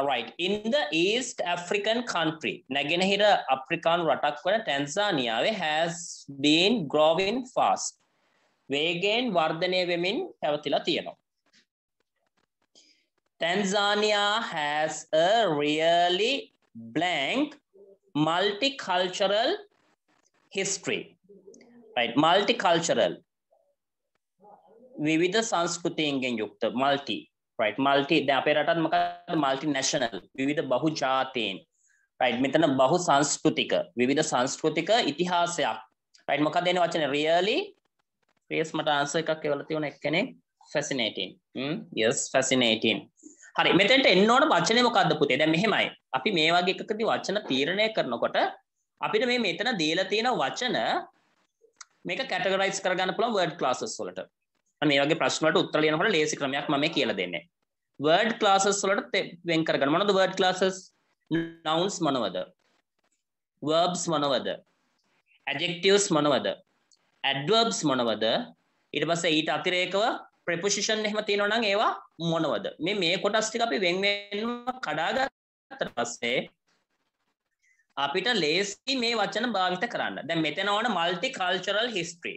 right in the East African country නැගෙනහිර අප්‍රිකානු රටක් වන ටැන්සානියාවේ has been growing fast වේගයෙන් වර්ධනය වෙමින් පැවතිලා තියෙනවා Tanzania has a really blank multicultural history right multicultural විවිධ සංස්කෘතීන්ගෙන් යුක්ත multi right multi දැන් අපේ රටත් මොකක්ද multinational විවිධ බහුජාතීන් right මෙතන බහු සංස්කෘතික විවිධ සංස්කෘතික ඉතිහාසයක් right මොකක්ද එන්නේ වචනේ really yes මට answer එකක් එවලා තියෙන එක්කෙනෙක් fascinating yes fascinating හරි මෙතෙන්ට එන්න ඕන වචනේ මොකක්ද පුතේ දැන් මෙහෙමයි අපි මේ වගේ එකකදී වචන තීරණය කරනකොට අපිට මේ මෙතන දීලා තියෙන වචන මේක කැටගරයිස් කරගන්න පුළුවන් word classes වලට. අන්න මේ වගේ ප්‍රශ්න වලට උත්තර ලියනකොට ලේසි ක්‍රමයක් මම මේ කියලා දෙන්නේ. word classes වලට වෙන් කරගන්න. මොනවද word classes? nouns මොනවද? verbs මොනවද? adjectives මොනවද? adverbs මොනවද? ඊට පස්සේ ඊට අතිරේකව preposition එහෙම තියෙනවා නම් ඒවා මොනවද? මේ කොටස් ටික අපි වෙන් වෙනම කඩාගත්තට පස්සේ අපිට ලේසි මේ වචන භාවිත කරන්න. දැන් මෙතන ඕන multicultural history.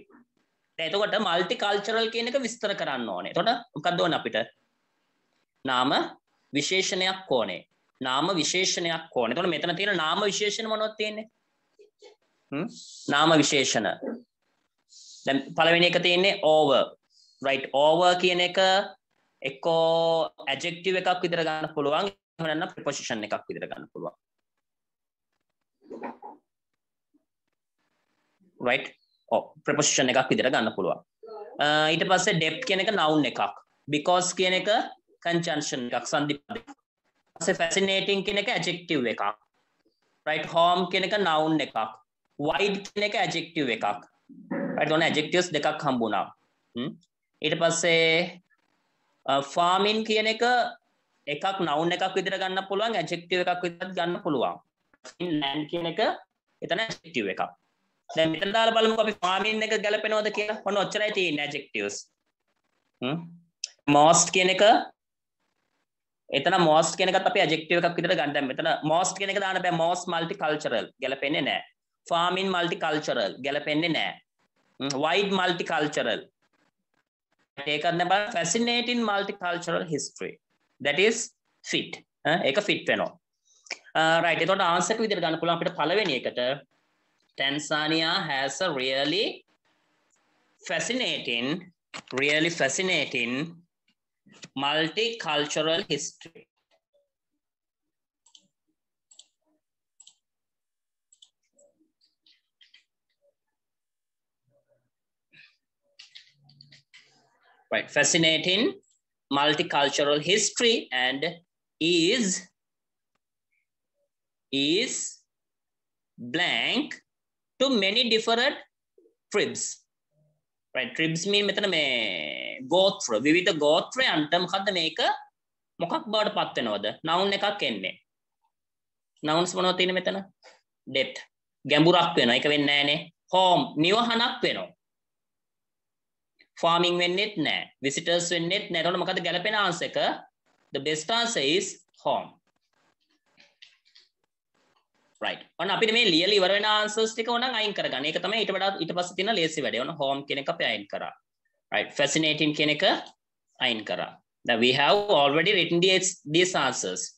දැන් එතකොට multicultural කියන එක විස්තර කරන්න ඕනේ. එතකොට මොකක්ද ඕන අපිට? නාම විශේෂණයක් ඕනේ. එතකොට මෙතන තියෙන නාම විශේෂණ මොනවද තියෙන්නේ? නාම විශේෂණ. දැන් පළවෙනි එක තියෙන්නේ over. right over කියන එක එක්කෝ adjective එකක් විතර ගන්න පුළුවන්. එහෙම නැත්නම් preposition එකක් විතර ගන්න පුළුවන්. right preposition එකක් විදිහට ගන්න පුළුවන් ඊට පස්සේ depth කියන එක noun එකක් because කියන එක conjunction එකක් සන්ධි පදයක් ඊපස්සේ fascinating කියන එක adjective එකක් right home කියන එක noun එකක් wide කියන එක adjective එකක් right ඔන්න adjectives දෙකක් හම්බුණා ඊට පස්සේ farming කියන එක එකක් noun එකක් විදිහට ගන්න පුළුවන් adjective එකක් විදිහට ගන්න පුළුවන් land කියන එක එතන adjective එකක් දැන් මෙතන දාලා බලමුකෝ අපි farming එක ගැලපෙනවද කියලා. ඔන්න ඔච්චරයි තියෙන්නේ adjectives. most කියන එක එතන most කියන එකත් අපි adjective එකක් විදිහට ගන්න. දැන් මෙතන most කියන එක දාන්න බෑ. most multicultural ගැලපෙන්නේ නැහැ. farming multicultural ගැලපෙන්නේ නැහැ. wide multicultural ඒකත් නෑ fascinating multicultural history. that is fit. ඒක fit වෙනවා. right එතකොට answer එක විදිහට ගන්න පුළුවන් අපිට පළවෙනි එකට Tanzania has a really fascinating multicultural history. Right, fascinating multicultural history and is blank to many different tribes. Right, tribes mean මෙතන මේ ගෝත්‍ර විවිධ ගෝත්‍රයන්ට මොකද්ද මේක මොකක් බවට පත් වෙනවද? noun එකක් එන්නේ. nouns මොනවද තියෙන්නේ මෙතන? depth ගැඹුරක් වෙනවා. ඒක වෙන්නේ නැහනේ. home නිවහනක් වෙනවා. farming වෙන්නේත් නැහැ. visitors වෙන්නේත් නැහැ. එතකොට මොකද්ද ගැලපෙන answer එක? The best answer is home. right ඔන්න අපිට මේ ලියලා ඉවර වෙන answers ටික ඕනනම් අයින් කරගන්න. ඒක තමයි ඊට පස්සේ තියෙන ලේසි වැඩේ. ඔන්න home කියන එක අපි අයින් කරා. right fascinating කියන එක Ain kara. Now we have already written these answers.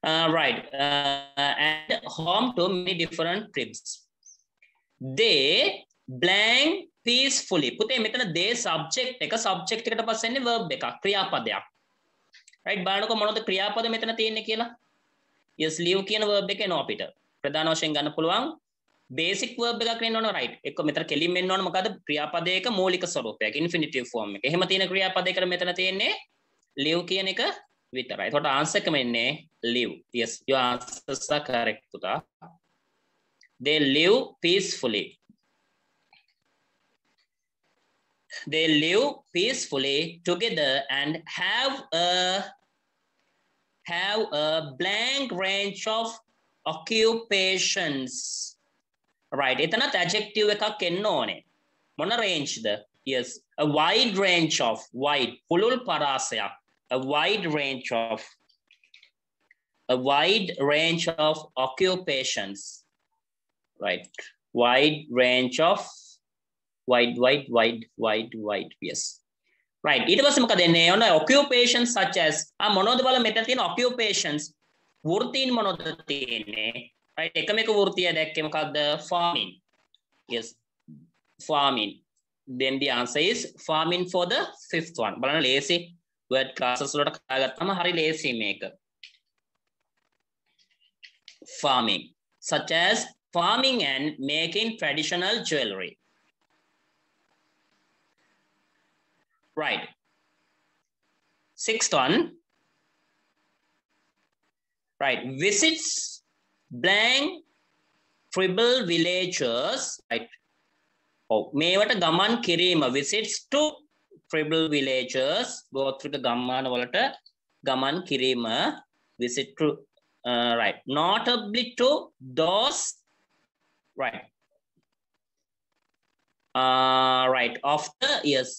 Right. And home to many different trips. They blank peacefully. පුතේ මෙතන they subject එක subject එකට පස්සේ එන්නේ verb එකක් ක්‍රියාපදයක්. right බලන්නකො මොනවද ක්‍රියාපද මෙතන තියෙන්නේ කියලා. yes live කියන verb එක එනවා අපිට. ප්‍රධාන වශයෙන් ගන්න පුළුවන් basic verb එකක් වෙන්න ඕන right. එක්ක මෙතන කෙලින් වෙන්න ඕන මොකද ක්‍රියාපදයක මූලික ස්වරූපයක් infinitive form එක. එහෙම තියෙන ක්‍රියාපදයකට මෙතන තියෙන්නේ live කියන එක විතරයි. එතකොට answer එකම එන්නේ live. yes your answers are correct පුතා. They live peacefully. They live peacefully together and have a blank range of occupations. Right. එතනත් adjective එකක් එන්න ඕනේ. මොන range the? Yes, a wide range of wide පුළුල් පරාසයක්. A wide range of occupations. Right. Wide range of wide. Yes. Right. ඊට පස්සේ මොකද එන්නේ? ඔන්න occupations such as මොනවද බලන්න මෙතන තියෙන occupations වෘත්තීන් මොනවද තියෙන්නේ? Right. එකම එක වෘත්තිය දැක්කේ මොකද්ද? Farming. Yes. Farming. Then the answer is farming for the fifth one. බලන්න ලේසි word classes වලට කාගත්තම හරි ලේසි මේක. Farming. Such as farming and making traditional jewelry. Right. Sixth one. Right. Visits blank tribal villagers. Right. Oh, මේවට ගමන් කිරීම visits to tribal villagers. ගෝත්‍රික ගම්මාන වලට ගමන් කිරීම visit to right. Notably to those right. Right. Of the yes.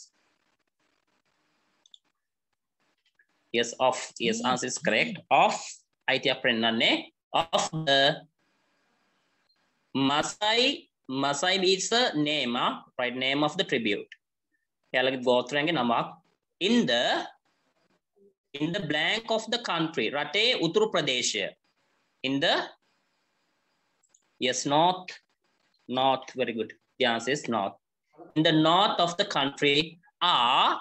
Yes, of yes, answer is correct. Of aitiya pennanne of the Masai is the name, right? Name of the tribute. Yalage gothrange namak in the blank of the country. Rate Uttar Pradesh. In the yes, north. Very good. The answer is north. In the north of the country are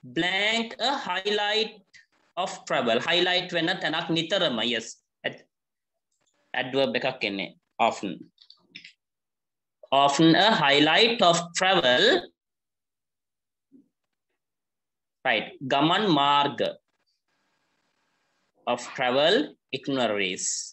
blank a highlight of travel. Highlight when a tanak nitarama. Yes. Adverb ekak enne. Often a highlight of travel. Right. Gaman marga of travel itineraries.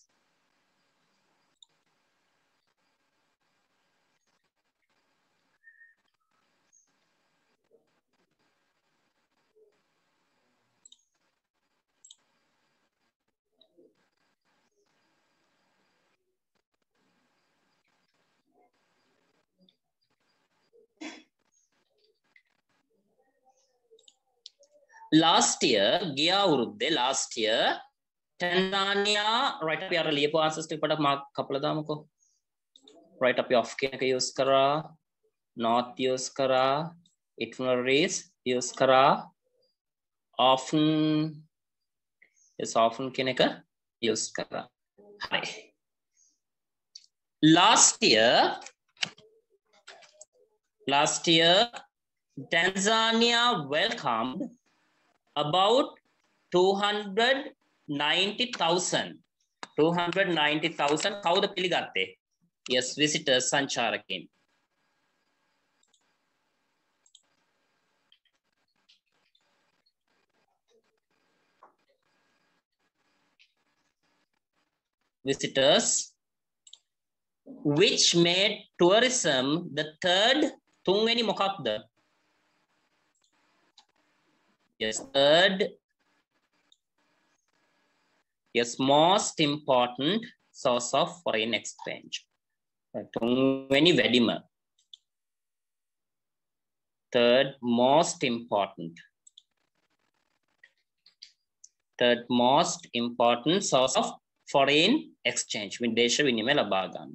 Last year, Tanzania, right up your lipo answers to put up mark couple of them. Right up your off use kara, north use kara, itineraries use kara, often is often kineka use kara. Hi. Last year, Tanzania welcomed about 290,000 කවුද පිළිගත්තේ? Yes, visitors සංචාරකයන්. Visitors which made tourism the third තුන්වෙනි මොකක්ද? Yes, third. Yes, most important source of foreign exchange. තුන්වෙනි වැඩිම. Third most important source of foreign exchange. විදේශ විනිමය ලබා ගන්න.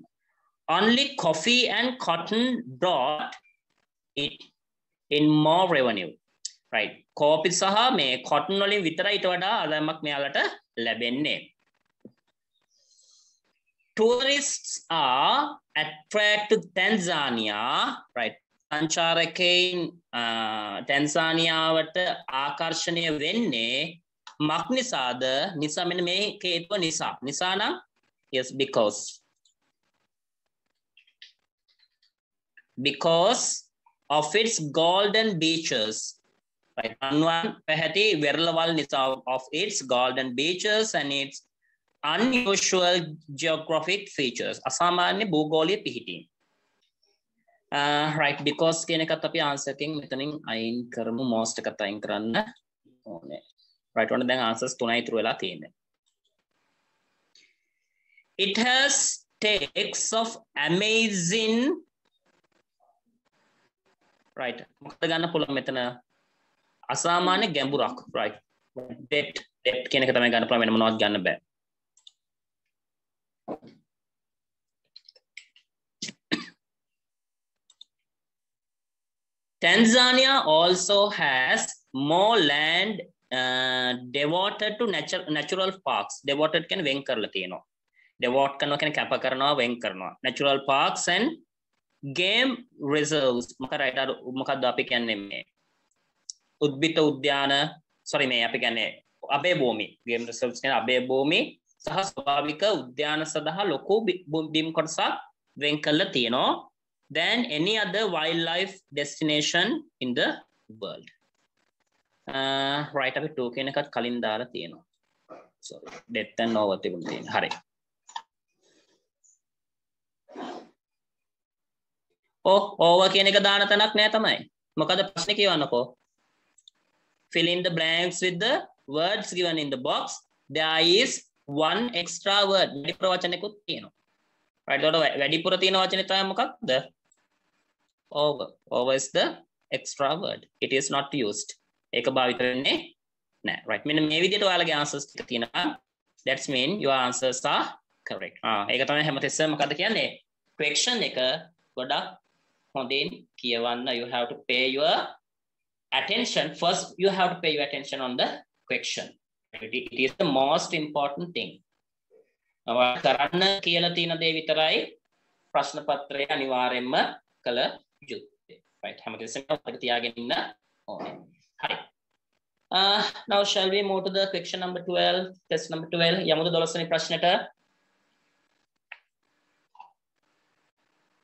Only coffee and cotton brought it in more revenue. Right. Coffee සහ මේ cotton වලින් විතරයි ඊට වඩා ආදායමක් මෙයාලට ලැබෙන්නේ. Tourists are attracted to Tanzania, right? සංචාරකයන් ටැන්සානියාවට ආකර්ෂණය වෙන්නේ මක් නිසාද? නිසා මෙන්න මේ හේතුව නිසා. නිසා නම් yes, because of its golden beaches, right? Anwan පැහැති වෙරළවල් නිසා of its golden beaches and its unusual geographic features. අසාමාන්‍ය භූගෝලීය පිහිටීම්. Right, because කියන එකත් අපි answer එකෙන් මෙතනින් අයින් කරමු, most එකත් අයින් කරන්න ඕනේ. Right, ඔන්න දැන් answers 3යි ඉතුරු වෙලා තියෙන්නේ. It has takes of amazing, right, මොකද ගන්න පුළුවන් මෙතන අසාමාන්‍ය ගැඹුරක්, right? Depth කියන එක තමයි ගන්න පුළුවන්, වෙන මොනවත් ගන්න බෑ. Tanzania also has more land devoted to natural parks. Devoted can වෙන් කරලා තියෙනවා. Devote කරනවා කියන්නේ කැප කරනවා, වෙන් කරනවා. Natural parks and game reserves. මොකක්ද අපි කියන්නේ මේ උද්භිත උද්‍යාන, sorry මේ අපි කියන්නේ අබේ භූමි. Game reserves කියන්නේ අබේ භූමි සහ ස්වාභාවික උද්‍යාන සඳහා ලොකු බිම් කොටසක් වෙන් කරලා තියෙනවා than any other wildlife destination in the world. Right, අපි 2 කියන එකත් කලින් දාලා තියෙනවා. Sorry, death and over තිබුණා තියෙනවා. හරි. over කියන එක දාන තැනක් නෑ තමයි. මොකද ප්‍රශ්නේ කියවන්නකෝ. Fill in the blanks with the words given in the box. There is one extra word. වැඩිපුර වචනයකුත් තියෙනවා. Right, එතකොට වැඩිපුර තියෙන වචනේ තමයි මොකක්ද? Over is the extra word. It is not used. ඒක භාවිත වෙන්නේ නෑ. Right, මෙන්න මේ විදිහට ඔයාලගේ answers ටික තියෙනවා. That's mean your answers are correct. ඒක තමයි හැමතිස්සෙම මොකද කියන්නේ? question එක ගොඩක් හොඳින් කියවන්න. You have to pay your attention. First you have to pay your attention on the question. It is the most important thing. කරන්න කියලා තියෙන දේ විතරයි ප්‍රශ්න පත්‍රය අනිවාර්යයෙන්ම කළ යුත්තේ. Right, හැමතිස්සෙම මතක තියාගෙන ඉන්න ඕනේ. හරි. Now shall we move to the question number 12, test number 12. යමුද 12 වෙනි ප්‍රශ්නෙට?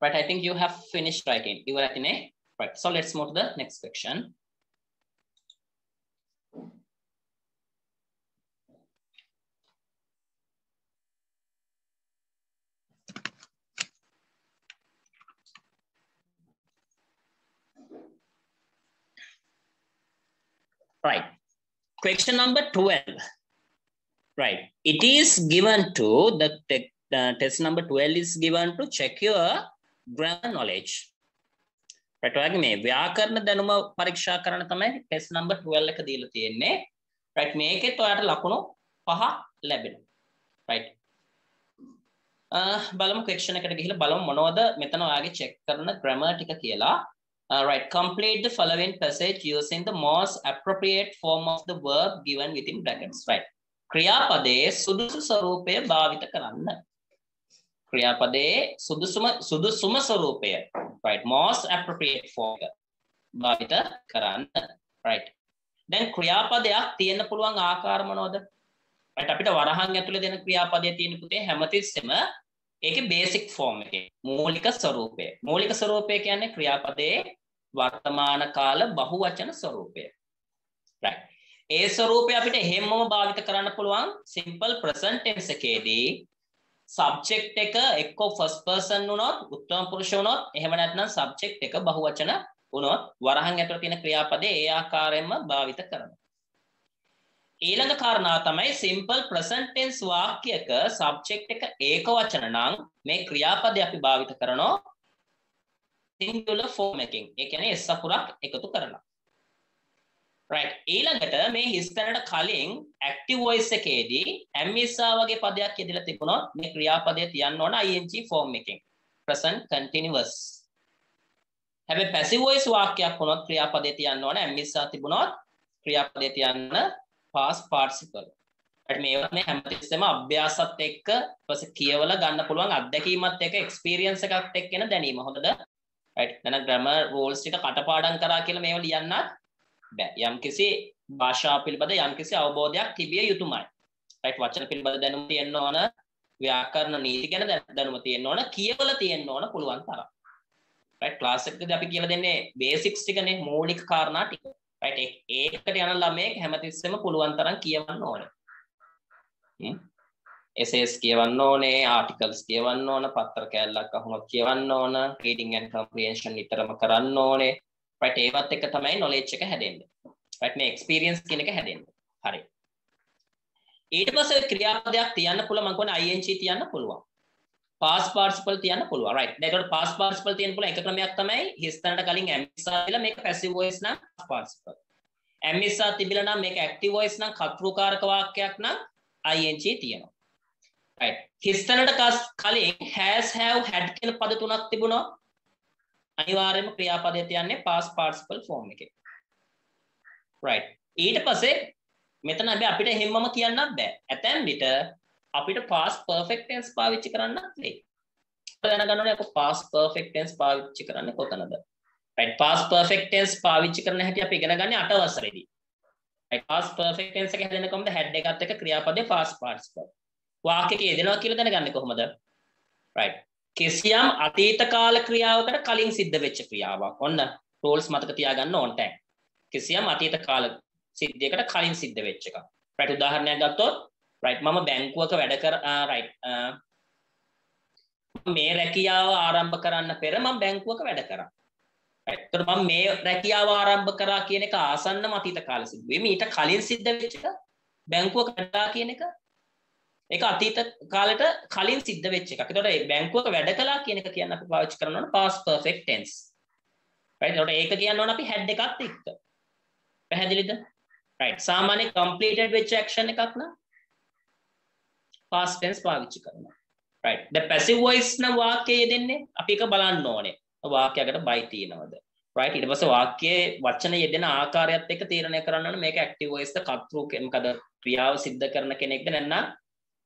Right, I think you have finished writing. You were writing, right? So let's move to the next question. Right, question number 12. Right, it is given to the test number 12 is given to check your grammar knowledge. Right, ඔයාගේ මේ ව්‍යාකරණ දැනුම පරීක්ෂා කරන්න තමයි test number 12 එක දීලා තියෙන්නේ. Right, මේකෙත් ඔයාට ලකුණු 5 ලැබෙනවා. Right, බලමු question එකට ගිහිල්ලා බලමු මොනවද මෙතන ඔයාගේ check කරන grammar ටික කියලා. Right, complete the following passage using the most appropriate form of the verb given within brackets. Right, ක්‍රියාපදයේ සුදුසු ස්වරූපය භාවිත කරන්න. ක්‍රියාපදයේ සුදුසුම ස්වරූපය. Right, most appropriate form භාවිත කරන්න. Right, දැන් ක්‍රියාපදයක් තියෙන්න පුළුවන් ආකාර මොනවද? Right, අපිට වරහන් ඇතුලේ දෙන ක්‍රියාපදයේ තියෙන පුතේ හැමතිස්සෙම ඒකේ basic form එකේ මූලික ස්වරූපය. මූලික ස්වරූපය කියන්නේ ක්‍රියාපදයේ වර්තමාන කාල බහුවචන ස්වරූපය. Right, ඒ ස්වරූපය අපිට එහෙමම භාවිත කරන්න පුළුවන් simple present tense එකේදී subject එක එක්ක first person වුණොත්, උත්තම පුරුෂ වුණොත්, එහෙම නැත්නම් subject එක බහුවචන වුණොත් වරහන් ඇතුළේ තියෙන ක්‍රියාපදේ ඒ ආකාරයෙන්ම භාවිත කරනවා. ඊළඟ කාරණාව තමයි simple present tense වාක්‍යයක subject එක ඒක වචන නම් මේ ක්‍රියාපදේ අපි භාවිත කරනවා singular form එකකින්. ඒ කියන්නේ s අකුරක් එකතු කරලා. Right, ඊළඟට මේ හිස් තැනට කලින් active voice එකේදී ඇම්මිසා වගේ පදයක් යෙදලා තිබුණොත් මේ ක්‍රියාපදයේ තියන්න ඕන ing form එකකින්. present continuous. හැබැයි passive voice වාක්‍යයක් වුණොත් ක්‍රියාපදේ තියන්න ඕන am ඉස්සා තිබුණොත් ක්‍රියාපදේ තියන්න past participle. right මේවා මේ හැමතිස්සෙම අභ්‍යාසත් එක්ක ඊපස්සේ කියවලා ගන්න පුළුවන් අත්දැකීමත් එක්ක experience එකත් එක්ක එන දැනීම. හොඳද? right දැන් grammar rules ටික කටපාඩම් කරා කියලා මේව ලියන්නත් බෑ. යම්කිසි භාෂාව පිළිබඳ යම්කිසි අවබෝධයක් තිබිය යුතුමයි. right වචන පිළිබඳ දැනුම තියෙන්න ඕන, ව්‍යාකරණ නීති ගැන දැනුම තියෙන්න ඕන, කියවලා තියෙන්න ඕන පුළුවන් තරම්. right class එකකදී අපි කියලා දෙන්නේ basics ටිකනේ, මූලික කාරණා ටික. right ඒකට යන ළමයෙක් හැමතිස්සෙම පුළුවන් තරම් කියවන්න ඕනේ. essays කියවන්න ඕනේ, articles කියවන්න ඕන, පත්‍ර කැලලක් අහුනොත් කියවන්න ඕන, reading and comprehension නිතරම කරන්න ඕනේ. right ඒවත් එක තමයි knowledge එක හැදෙන්නේ. right මේ experience කියන එක හැදෙන්නේ. හරි. ඊට පස්සේ ක්‍රියාපදයක් තියන්න පුළුවන්. මම කියන්නේ ing තියන්න පුළුවන්. past participle තියන්න පුළුවන්. right දැන් past participle තියන්න පුළුවන් එක ක්‍රමයක් තමයි his තැනට කලින් am ඉස්සා කියලා මේක passive voice නම් past participle. am ඉස්සා තිබිලා නම් මේක active voice නම් කර්තෘකාරක වාක්‍යයක් නම් ing තියෙනවා. right his තැනට කලින් has have had කියන පද තුනක් තිබුණා. අනිවාර්යයෙන්ම ක්‍රියාපදය තියන්නේ past participle form එකේ. right ඊට පස්සේ මෙතන අපිට හැමම කියන්නත් බෑ. ඇතැම් විට අපිට past perfect tense පාවිච්චි කරන්නත් වෙයි. දැනගන්න ඕනේ අපෝ past perfect tense පාවිච්චි කරන්නේ කොතනද? right past perfect tense පාවිච්චි කරන හැටි අපි ඉගෙන ගන්නේ 8 වසරේදී. right past perfect tense එක හැදෙන්නේ කොහොමද? head එකත් එක්ක ක්‍රියාපදේ past participle. වාක්‍යයක යෙදෙනවා කියලා දැනගන්නේ කොහොමද? right කිසියම් අතීත කාල ක්‍රියාවකට කලින් සිද්ධ වෙච්ච ක්‍රියාවක්. ඔන්න rules මතක තියාගන්න ඕන තැන්. කිසියම් අතීත කාල සිද්ධියකට කලින් සිද්ධ වෙච්ච එක. right උදාහරණයක් ගත්තොත් right මම බැංකුවක වැඩ කර right මේ රැකියාව ආරම්භ කරන්න පෙර මම බැංකුවක වැඩ කරා. right ඒතර මම මේ රැකියාව ආරම්භ කරා කියන එක ආසන්නම අතීත කාල සිද්ධිය. ඊට කලින් සිද්ධ වෙච්ච එක බැංකුවක වැඩා කියන එක ඒක අතීත කාලෙට කලින් සිද්ධ වෙච්ච එකක්. ඒතකොට මේ බැංකුවක වැඩ කළා කියන එක කියන්න අපි පාවිච්චි කරනවා past perfect tense. right ඒතකොට ඒක කියන්න ඕන අපි head එකත් එක්ක. පැහැදිලිද? right සාමාන්‍ය completed වෙච්ච action එකක් නම් past tense පාවිච්චි කරනවා. right the passive voice නම් වාක්‍යයේ දෙන්නේ අපි එක බලන්න ඕනේ. වාක්‍යයකට by තියෙනවද? right ඊට පස්සේ වාක්‍යයේ වචන යෙදෙන ආකාරයත් එක්ක තීරණය කරන්න ඕනේ මේක active voice ද කර්තෘ මොකද ක්‍රියාව සිද්ධ කරන කෙනෙක්ද නැත්නම්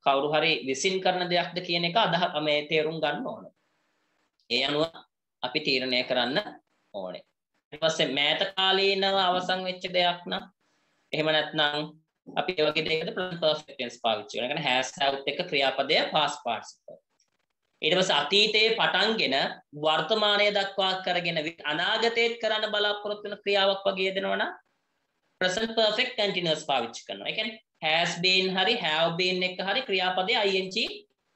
කවුරු හරි විසින් කරන දෙයක්ද කියන එක මේ තේරුම් ගන්න ඕනේ. ඒ අනුව අපි තීරණය කරන්න ඕනේ. ඊට පස්සේ මෑත කාලීනව අවසන් වෙච්ච දෙයක් නම් එහෙම නැත්නම් අපි ඒ වගේ දෙයකට present perfect tense පාවිච්චි කරනවා. ඒ කියන්නේ has have එක්ක ක්‍රියාපදය past participle. ඊට පස්සේ අතීතයේ පටන්ගෙන වර්තමානයේ දක්වා කරගෙන අනාගතයේ කරන්න බලාපොරොත්තු වෙන ක්‍රියාවක් වගේ දෙනවනම් present perfect continuous පාවිච්චි කරනවා. ඒ කියන්නේ has been hari have been එක hari ක්‍රියාපදයේ ing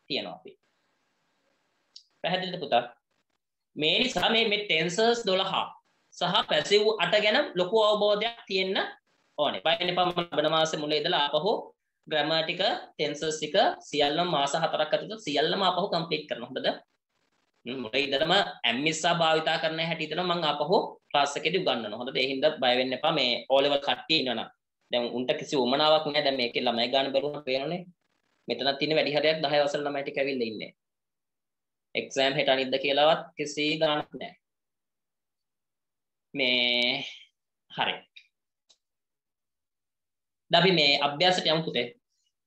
තියනවා අපි. පැහැදිලිද පුතා? මේ නිසා මේ tenses 12 සහ passive 8 ගැන ලොකු අවබෝධයක් තියෙන්න ඕනේ. බයින් එපා මම ලබන මාසේ මුල ඉඳලා ආපහු grammatical tenses එක සියල්ලම මාස 4ක් ඇතුළත සියල්ලම ආපහු complete කරනවා. හොඳද? මුල ඉඳලම ඇම්මිස්සා භාවිතා කරන හැටි ඉතන මම ආපහු class එකේදී උගන්වනවා. හොඳද? ඒ හින්දා බය වෙන්න එපා. මේ O level කට්ටිය ඉන්නවනම් දැන් උන්ට කිසි උමනාවක් නැහැ. දැන් මේකේ ළමයි ගන්න බැරුවම පේනෝනේ. මෙතනත් තියෙන වැඩි හරියක් 10 වසර ළමයි ටික ඇවිල්ලා ඉන්නේ. exam හෙට අනිද්ද කියලාවත් කිසි ගාණක් නැහැ. මේ හරි. අපි මේ අභ්‍යාසයට යමු පුතේ.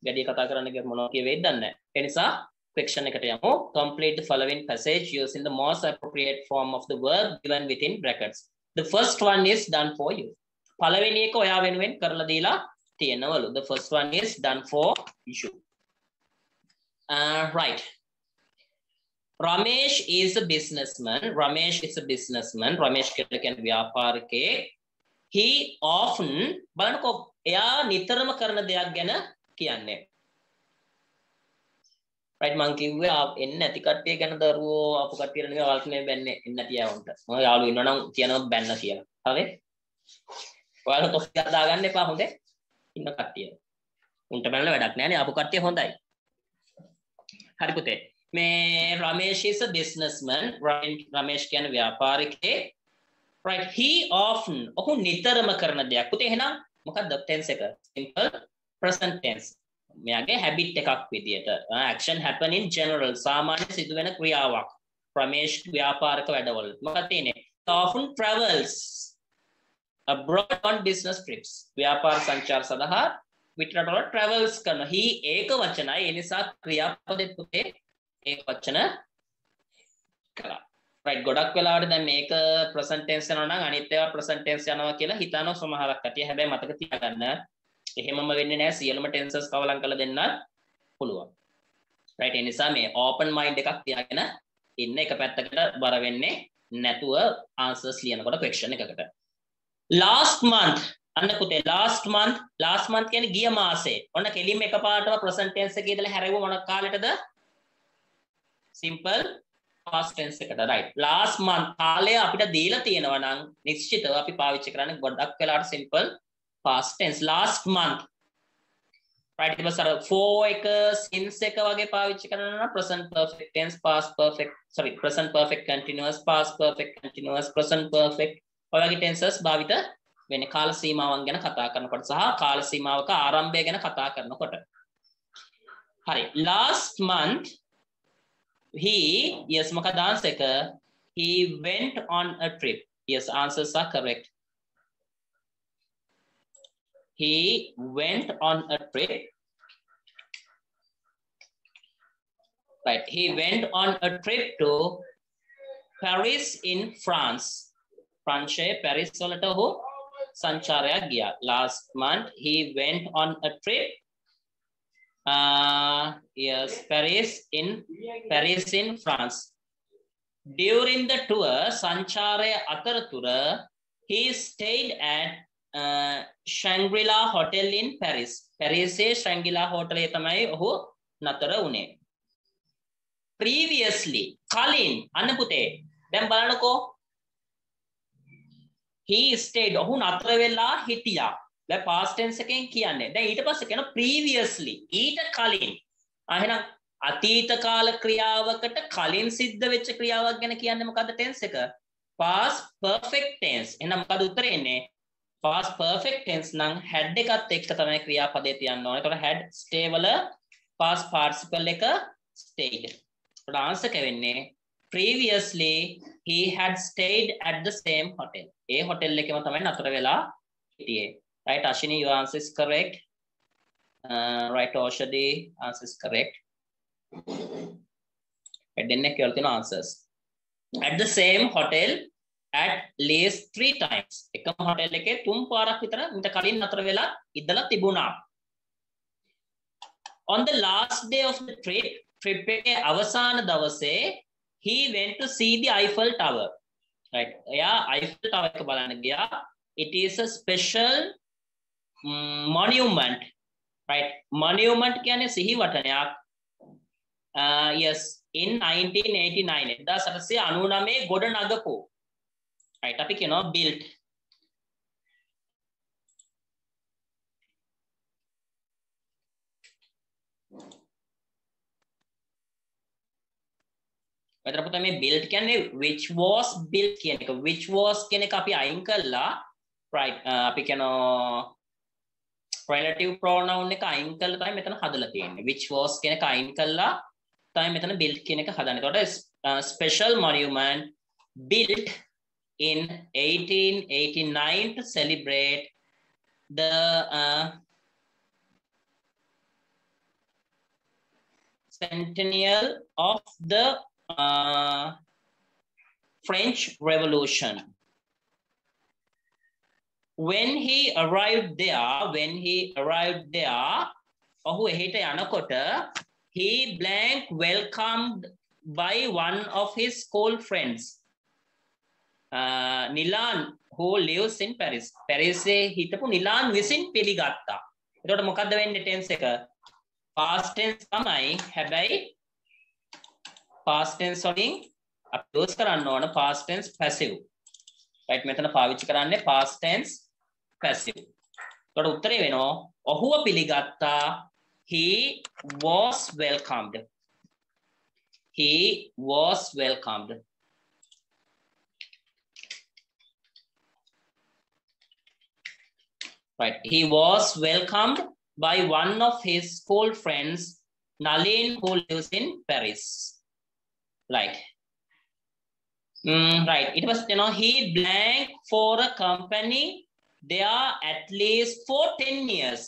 වැඩි කතා කරන්න ගියොත් මොනවා කියවෙයිද දන්නේ නැහැ. ඒ නිසා question එකට යමු. Complete the following passage using the most appropriate form of the verb given within brackets. The first one is done for you. පළවෙනි එක ඔයා වෙනුවෙන් කරලා දීලා තියෙනවලු. The first one is done for you. Right. Ramesh is a businessman. Ramesh is a businessman. Ramesh කියන්නේ ව්‍යාපාරිකයෙක්. He often බලන්නකො එයා නිතරම කරන දෙයක් ගැන කියන්නේ. right මං කිව්වේ එන්නේ නැති කට්ටිය ගැන දරුවෝ අපු කට්ටියට නෙමෙයි වල්කනේ බැන්නේ එන්නේ නැති යවන්ට. මම යාළුවෝ ඉන්නවනම් කියනවා බැන්න කියලා. හරි? ඔයාලා කොස්තියක් දාගන්න එපා හොඳේ. ඉන්න කට්ටිය. උන්ට බැලලා වැඩක් නැහැ නේ අපු කට්ටිය හොඳයි. හරි පුතේ. මේ Ramesh is a businessman. Ramesh කියන්නේ ව්‍යාපාරිකයෙක්. right he often ඔහු නිතරම කරන දෙයක්. පුතේ එහෙනම් මොකක්ද tense එක? simple present tense. මෙයාගේ habit එකක් විදියට action happen in general සාමාන්‍ය සිදුවෙන ක්‍රියාවක්. Ramesh ව්‍යාපාරික වැඩවල. මොකක්ද තියෙන්නේ? often travels abroad on business trips. ව්‍යාපාර සංචාර සඳහා විතරවල travels කරනවා. he ඒක වචනයි. ඒ නිසා ක්‍රියාපදෙත් පුතේ ඒක වචන කළා. right ගොඩක් වෙලාවට දැන් මේක present tense යනවා නම් අනිත් ඒවා present tense යනවා කියලා හිතනවා සමහරක් කටිය. හැබැයි මතක තියාගන්න එහෙමම වෙන්නේ නැහැ. සියලුම tenses කවලම් කරලා දෙන්න පුළුවන්. right ඒ නිසා මේ open mind එකක් තියාගෙන ඉන්න එක පැත්තකට බර වෙන්නේ නැතුව answers ලියනකොට question එකකට. last month අන්න පුතේ last month කියන්නේ ගිය මාසේ. ඔන්න කෙලින්ම එකපාරටම present tense එකේ ඉඳලා හැරෙව මොන කාලෙටද? simple past tense එකට. right last month කාලය අපිට දීලා තියෙනවා නම් නිශ්චිතව අපි පාවිච්චි කරන්නේ ගොඩක් වෙලාවට simple past tense. last month right ඊට පස්සේ for එක since එක වගේ පාවිච්චි කරනවා නම් present perfect tense, past perfect present perfect continuous, past perfect continuous, present perfect ඔය වගේ tenses භාවිත වෙන්නේ කාල සීමාවන් ගැන කතා කරනකොට සහ කාල සීමාවක ආරම්භය ගැන කතා කරනකොට. හරි last month he yes මොකද answer එක? he went on a trip. yes answers are correct. he went on a trip. right he went on a trip to Paris in France. France Paris වලට ඔහු සංචාරයක් ගියා. last month he went on a trip yes Paris in France. during the tour සංචාරය අතරතුර he stayed at Shangri-La Hotel in Paris. පැරිසේ Shangri-La Hotel එකේ තමයි ඔහු නතර වුණේ. previously කලින් අන්න පුතේ දැන් බලන්නකෝ he stayed ඔහු නතර වෙලා හිටියා. දැන් past tense එකෙන් කියන්නේ. දැන් ඊට පස්සේ කියන previously ඊට කලින්. එහෙනම් අතීත කාල ක්‍රියාවකට කලින් සිද්ධ වෙච්ච ක්‍රියාවක් ගැන කියන්නේ මොකද්ද tense එක? past perfect tense. එහෙනම් මොකද උත්තරේ එන්නේ? past perfect tense නම් had එකත් එක්ක තමයි ක්‍රියාපදේ තියන්න ඕනේ. ඒතකොට had stay වල past participle එක stayed. ඒකට answer එක වෙන්නේ previously he had stayed at the same hotel. A hotel එකේම තමයි නතර වෙලා හිටියේ. right Ashini your answer is correct. right Oshadi answer is correct. දෙන්නේ කියලා තියෙන answers. at the same hotel at least 3 times. එකම hotel එකේ 3 පාරක් විතර මීට කලින් නතර වෙලා ඉඳලා තිබුණා. on the last day of the trip එකේ අවසාන දවසේ he went to see the Eiffel Tower. right එයා Eiffel Tower එක බලන්න ගියා. it is a special monument. right monument කියන්නේ සිහිවටනයක්. yes in 1989 1999 ගොඩ නගපු. right අපි කියනවා built. මෙතන පුතා මේ built කියන්නේ which was built කියන එක. which was කියන එක අපි අයින් කළා. right අපි කියනවා relative pronoun එක අයින් කළා තමයි මෙතන හදලා තියෙන්නේ. which was කියන එක අයින් කළා තමයි මෙතන built කියන එක හදන්නේ. ඒකට special monument built in 1889 to celebrate the centennial of the French Revolution. when he arrived there ඔහු එහෙට යනකොට he blank welcomed by one of his school friends. Nilan who lives in Paris. Paris හිටපු නිලාන් විසින් පිළිගත්තා. එතකොට මොකද්ද වෙන්නේ tense එක? past tense තමයි. හැබැයි past tense වලින් අපි use කරන්න ඕන past tense passive. right මෙතන පාවිච්චි කරන්නේ past tense passive. එතකොට උත්තරේ වෙනවා ඔහුව පිළිගත්තා. he was welcomed. he was welcomed. right he was welcomed by one of his school friends Nalin who lives in Paris. right Right. It was, you know, he blank for a company there at least for 10 years.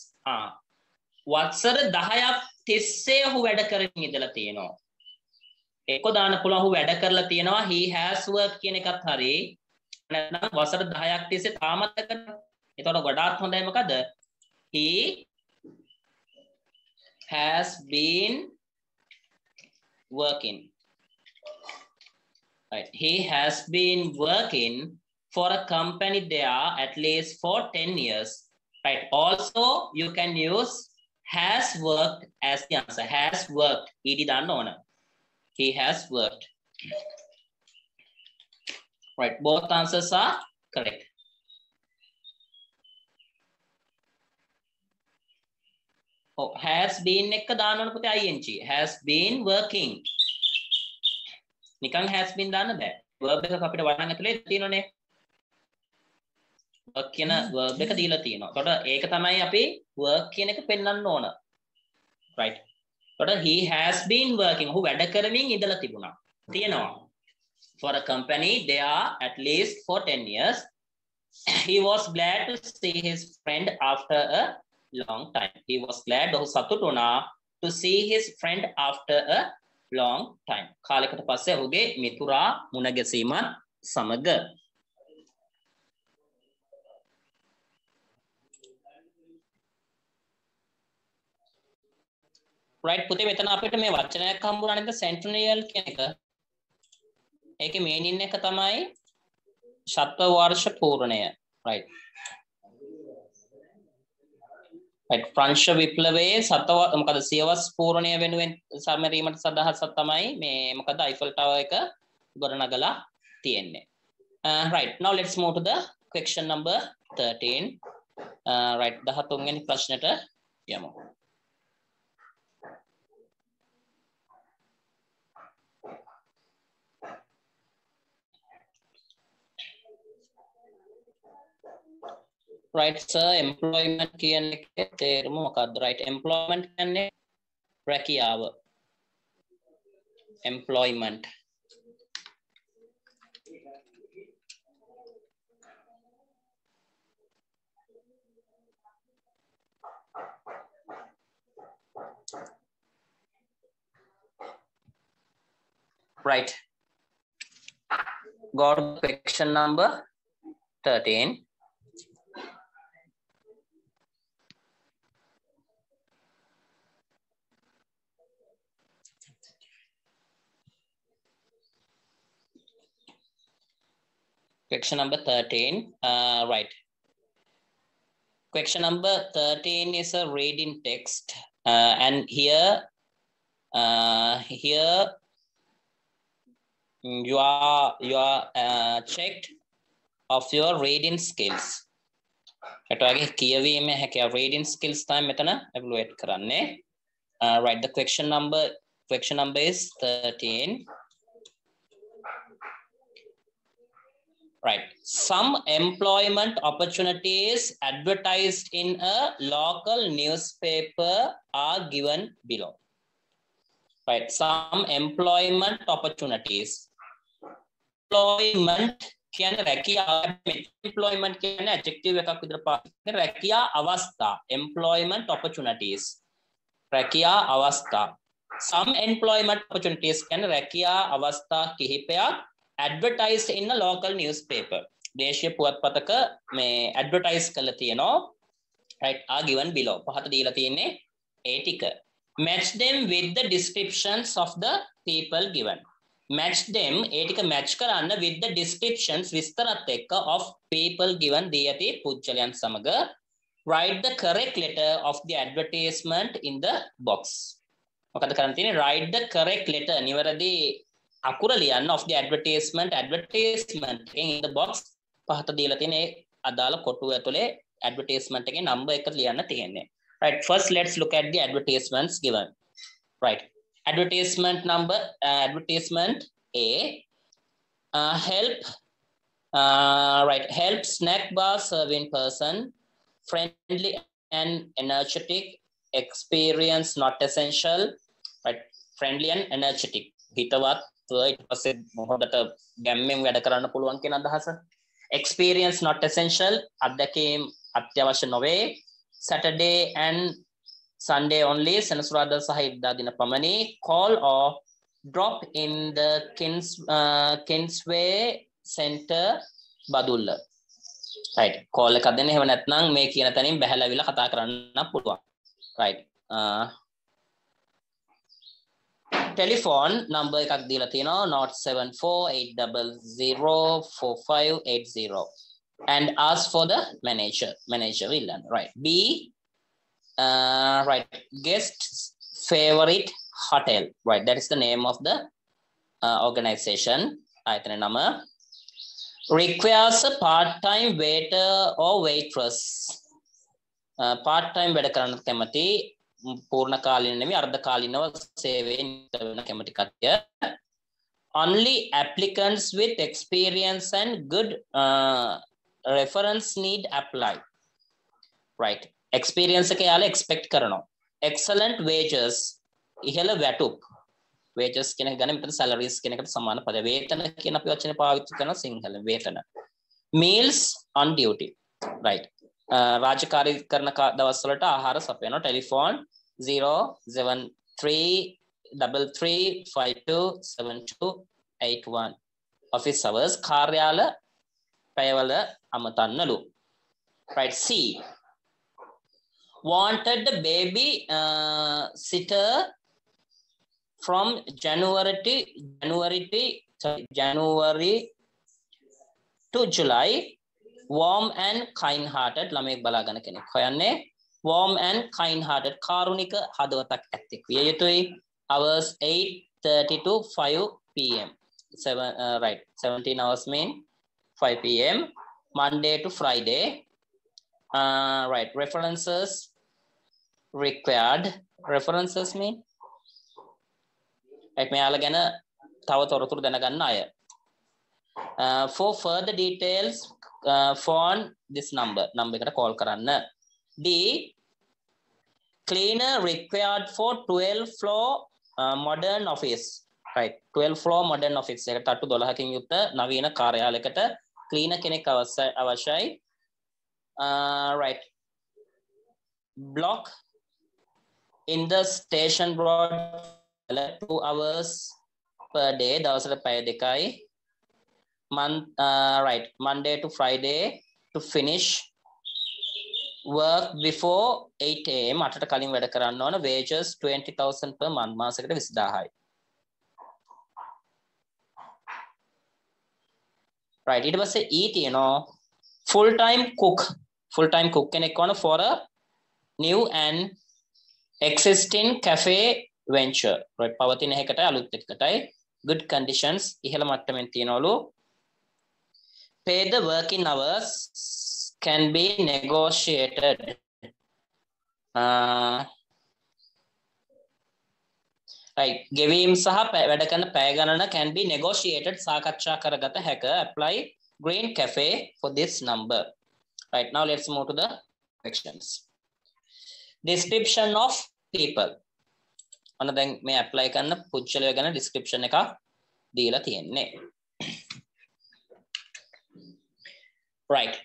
වත්සර 10ක් තිස්සේ ඔහු වැඩ කරමින් ඉඳලා තියෙනවා. ඒක දාන්න පුළුවන් ඔහු වැඩ කරලා තියෙනවා he has worked කියන එකත් හරි. නැත්නම් වසර 10ක් තිස්සේ තාමත් කරනවා. එතකොට ගොඩාක් හොඳයි මොකද? He has been working. Right. He has been working for a company there at least for 10 years. Right. Also, you can use has worked as the answer. Has worked. Ed danna ona. He has worked. Right. Both answers are correct. Oh, has been එක දාන්න ඕන පුතේ ing. Has been working. නිකන් has been දාන්න බෑ. verb එක අපිට වරන් ඇතුලේ තියෙනනේ. work කියන verb එක දීලා තියෙනවා. එතකොට ඒක තමයි අපි work කියන එක පෙන්වන්න ඕන. right. එතකොට he has been working. ඔහු වැඩ කරමින් ඉඳලා තිබුණා. තියෙනවා. For a company they are at least for 10 years. He was glad to see his friend after a long time. He was glad ඔහු සතුටු වුණා to see his friend after a long time. කාලයකට පස්සේ ඔහුගේ මිතුරා මුණ ගැසීමත් සමග. right පුතේ මෙතන අපිට මේ වචනයක් හම්බුණා නේද centennial කියන එක. ඒකේ meaning එක තමයි ශතව වර්ෂ පූර්ණය. right. right. ප්‍රංශ විප්ලවයේ සතව මොකද සියවස් පූර්ණය වෙනුවෙන් සමරීමට සදාහසක් තමයි මේ මොකද Eiffel Tower එක ගොඩනගලා තියෙන්නේ. right. Now let's move to the question number 13. right. 13 වෙනි ප්‍රශ්නෙට යමු. right sir employment කියන්නේ තේරුම මොකක්ද right employment කියන්නේ රැකියාව employment right got question number 13. Question number 13. Right. Question number 13 is a reading text, and here you are checked of your reading skills. එතකොට කියවීමේ හැකියාව reading skills තමයි මෙතන evaluate කරන්නේ. Right. The question number is 13. Right. Some employment opportunities advertised in a local newspaper are given below. Right. Some employment opportunities. Employment කියන්නේ රැකියාව. employment කියන්නේ adjective එකක් විතර පාවිච්චි කරන රැකියා අවස්ථා. Employment opportunities. රැකියා අවස්ථා. Some employment opportunities කියන්නේ රැකියා අවස්ථා කිහිපයක් advertised in a local newspaper. දේශීය පුවත්පතක මේ advertise කරලා තියෙනවා. right are given below. පහත දීලා තියෙන්නේ ඒ ටික. Match them with the descriptions of the people given. Match them ඒ ටික match කරන්න with the descriptions විස්තරත් එක්ක of people given දී ඇති පුජ්‍යලයන් සමග. Write the correct letter of the advertisement in the box. මොකද කරන්න තියෙන්නේ write the correct letter නිවැරදි අකුර ලියන්න of the advertisement in the box. පහත දීලා තියෙන ඒ අදාළ කොටුව ඇතුලේ advertisement එකේ number එක ලියන්න තියෙන්නේ. right first let's look at the advertisements given. right advertisement number advertisement A help help snack bar serving person friendly and energetic experience not essential. right friendly and energetic හිතවත් ඊට පස්සේ හොඳට ගැම්මෙන් වැඩ කරන්න පුළුවන් කියන අදහස. Experience not essential. අත්දැකීම් අත්‍යවශ්‍ය නොවේ. Saturday and Sunday only. සෙනසුරාදා සහ ඉරිදා දින පමණි. Call or drop in the Kingsway Center Badulla. Right. Call එකක් දෙන්න. එහෙම නැත්නම් මේ කියන තැනින් බැහැලාවිලා කතා කරන්න පුළුවන්. Right. Telephone number එකක් දීලා තියෙනවා 074800450 and ask for the manager will learn. Right. B right, guest favorite hotel. Right, that is the name of the organization. ආයතන නම. Requires a part-time waiter or waitress. part-time වැඩ කරන්න කැමති, පූර්ණ කාලීන නෙමෙයි අර්ධ කාලීනව සේවයෙන් කරන කැමති කට්ටිය. Only applicants with experience and good reference need apply. Right. Experience එක යාලා expect කරනවා. Excellent wages. ඉහළ වැටුප්. wages කියන එක ගන්න මෙතන salaries කියන එකට සමාන පද. වේතන කියන අපි වචනේ පාවිච්චි කරන සිංහලෙන් වේතන. Meals on duty. Right. රාජකාරී කරන දවස් වලට ආහාර සපයනවා. ටෙලිෆෝන් 07333527281. office hours කාර්යාල පැයවල අමතන්නලු. Right. C. Wanted the baby sitter from January to July. Warm and kind-hearted. ළමෙක් බලාගෙන කෙනෙක් හොයන්නේ. Warm and kind-hearted. කාරුණික හදවතක් ඇත්තෙක් විය යුතුයි. Hours 8:30 to 5 p.m. Right. 17 hours mean 5 p.m. Monday to Friday. Right. References required. References mean right. මෙයාලා ගැන තව තොරතුරු දැනගන්න අය. For further details, phone this number එකට call කරන්න. D. Cleaner required for 12 floor modern office. Right. 12 floor modern office එකට තට්ටු 12කින් යුක්ත නවීන කාර්යාලයකට cleaner කෙනෙක් අවශ්‍යයි. Right. Block in the station road 2 hours per day. දවසට පැය දෙකයි. Right. Monday to Friday to finish work before 8 a.m. අටට කලින් වැඩ කරන්න ඕන. Wages 20,000 per month. මාසෙකට 20,000යි. Right. ඊට පස්සේ E තියෙනවා full time cook. Full time cook කෙනෙක් ඕන for a new and existing cafe venture. Right. පවතින එකකට අලුත් එකකටයි. Good conditions. ඉහළ මට්ටමින් තියනවලු. Pay the working hours can be negotiated. Right. ගෙවීම් සහ වැඩ කරන පැය ගණන can be negotiated. සාකච්ඡා කරගත හැක. Apply Green Cafe for this number. Right. Now let's move to the questions. Description of people. ඔන්න දැන් මේ apply කරන පුච්චලය ගැන description එකක් දීලා තියෙන්නේ. Right.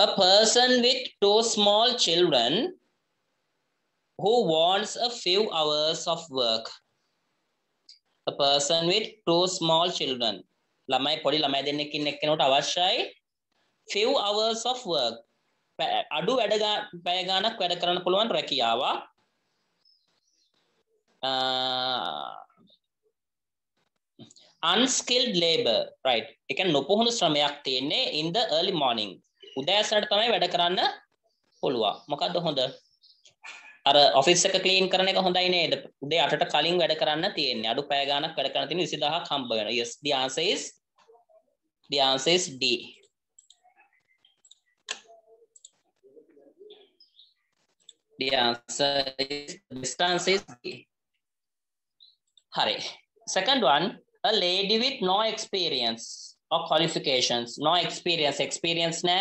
A person with 2 small children who wants a few hours of work. A person with 2 small children. ළමයි පොඩි ළමයි දෙන්නෙක් ඉන්න එක්කෙනෙකුට අවශ්‍යයි few hours of work. අඩු පැය ගාණක් වැඩ කරන්න පුළුවන් රැකියාවක්. Unskilled labor. Right. ඒ කියන්නේ නොපුහුණු ශ්‍රමයක් තියෙන්නේ in the early morning. උදෑසනට තමයි වැඩ කරන්න පුළුවන්. මොකද්ද හොඳ? අර ඔෆිස් එක ක්ලීන් කරන එක හොඳයි නේද? උදේ 8ට කලින් වැඩ කරන්න තියෙන්නේ. අඩු පැය ගාණක් වැඩ කරන්න තියෙන්නේ 20000ක් හම්බ වෙනවා. Yes, the answer is D. The answer is D. Hurry. Second one, a lady with no experience or qualifications. No experience. Experience na.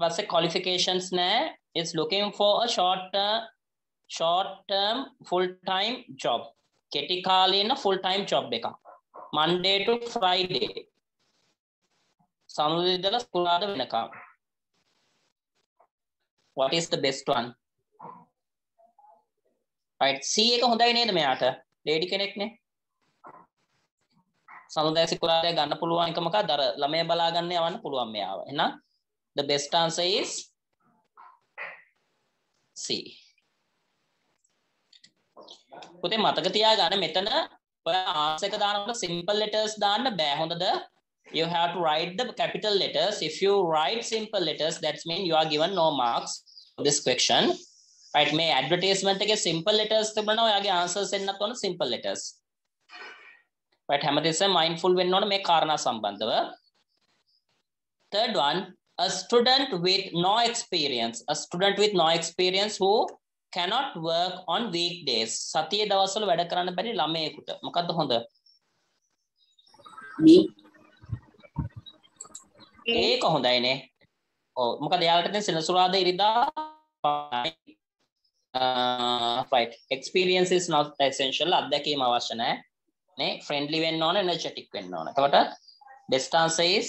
Passe qualifications na is looking for a short term full time job. Ketti kalina full time job beka. Monday to Friday. සමුදේ ඉඳලා කුරාද වෙනකම්. What is the best one? Right, C එක හොඳයි නේද මෙයාට? Lady කෙනෙක්නේ. සමුදේ සිකුරාදේ ගන්න පුළුවන් එක මොකක්ද? අර ළමයා බලා ගන්න යවන්න පුළුවන් මෙයාව. එහෙනම් the best answer is C. පුතේ මතක තියාගන්න මෙතන ඔය ආන්සර් එක දානකොට simple letters දාන්න බෑ හොඳද? You have to write the capital letters. If you write simple letters, that means you are given no marks for this question. Right, මේ advertisement එකේ simple letters තිබුණා ඔයාගේ answers එන්නත් ඕන simple letters. Right, හැමතිස්සෙම mindful වෙන්න ඕන මේ කාරණා සම්බන්ධව. Third one, a student with no experience. A student with no experience who cannot work on weekdays. සතියේ දවස්වල වැඩ කරන්න බැරි ළමයෙකුට. මොකද්ද හොඳ? B. ඒක හොඳයිනේ. ඔව් මොකද යාළුවට දැන් සෙනසුරාදා ඉරිදා right, experience is not essential. අත්දැකීම අවශ්‍ය නැහැ. නේ friendly වෙන්න ඕන, energetic වෙන්න ඕන. එතකොට best answer is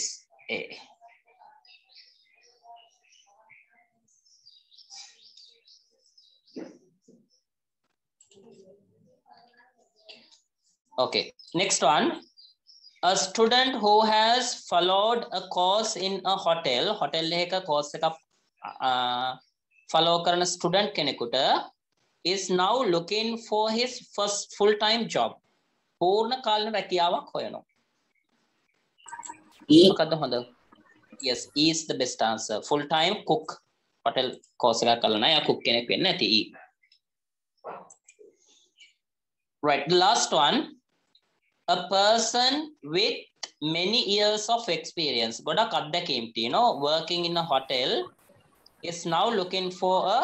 A. Okay, next one. A student who has followed a course in a hotel එක course එකක් follow කරන student කෙනෙකුට is now looking for his first full time job. පූර්ණ කාලීන රැකියාවක් හොයනවා. මොකද්ද හොඳ? Yes, E is the best answer. Full time cook. hotel course එකක් කරලා නැහැ. යා cook කෙනෙක් වෙන්න ඇති E. Right, the last one. A person with many years of experience, ගොඩක් අත්දැකීම් තියෙනවා, working in a hotel, is now looking for a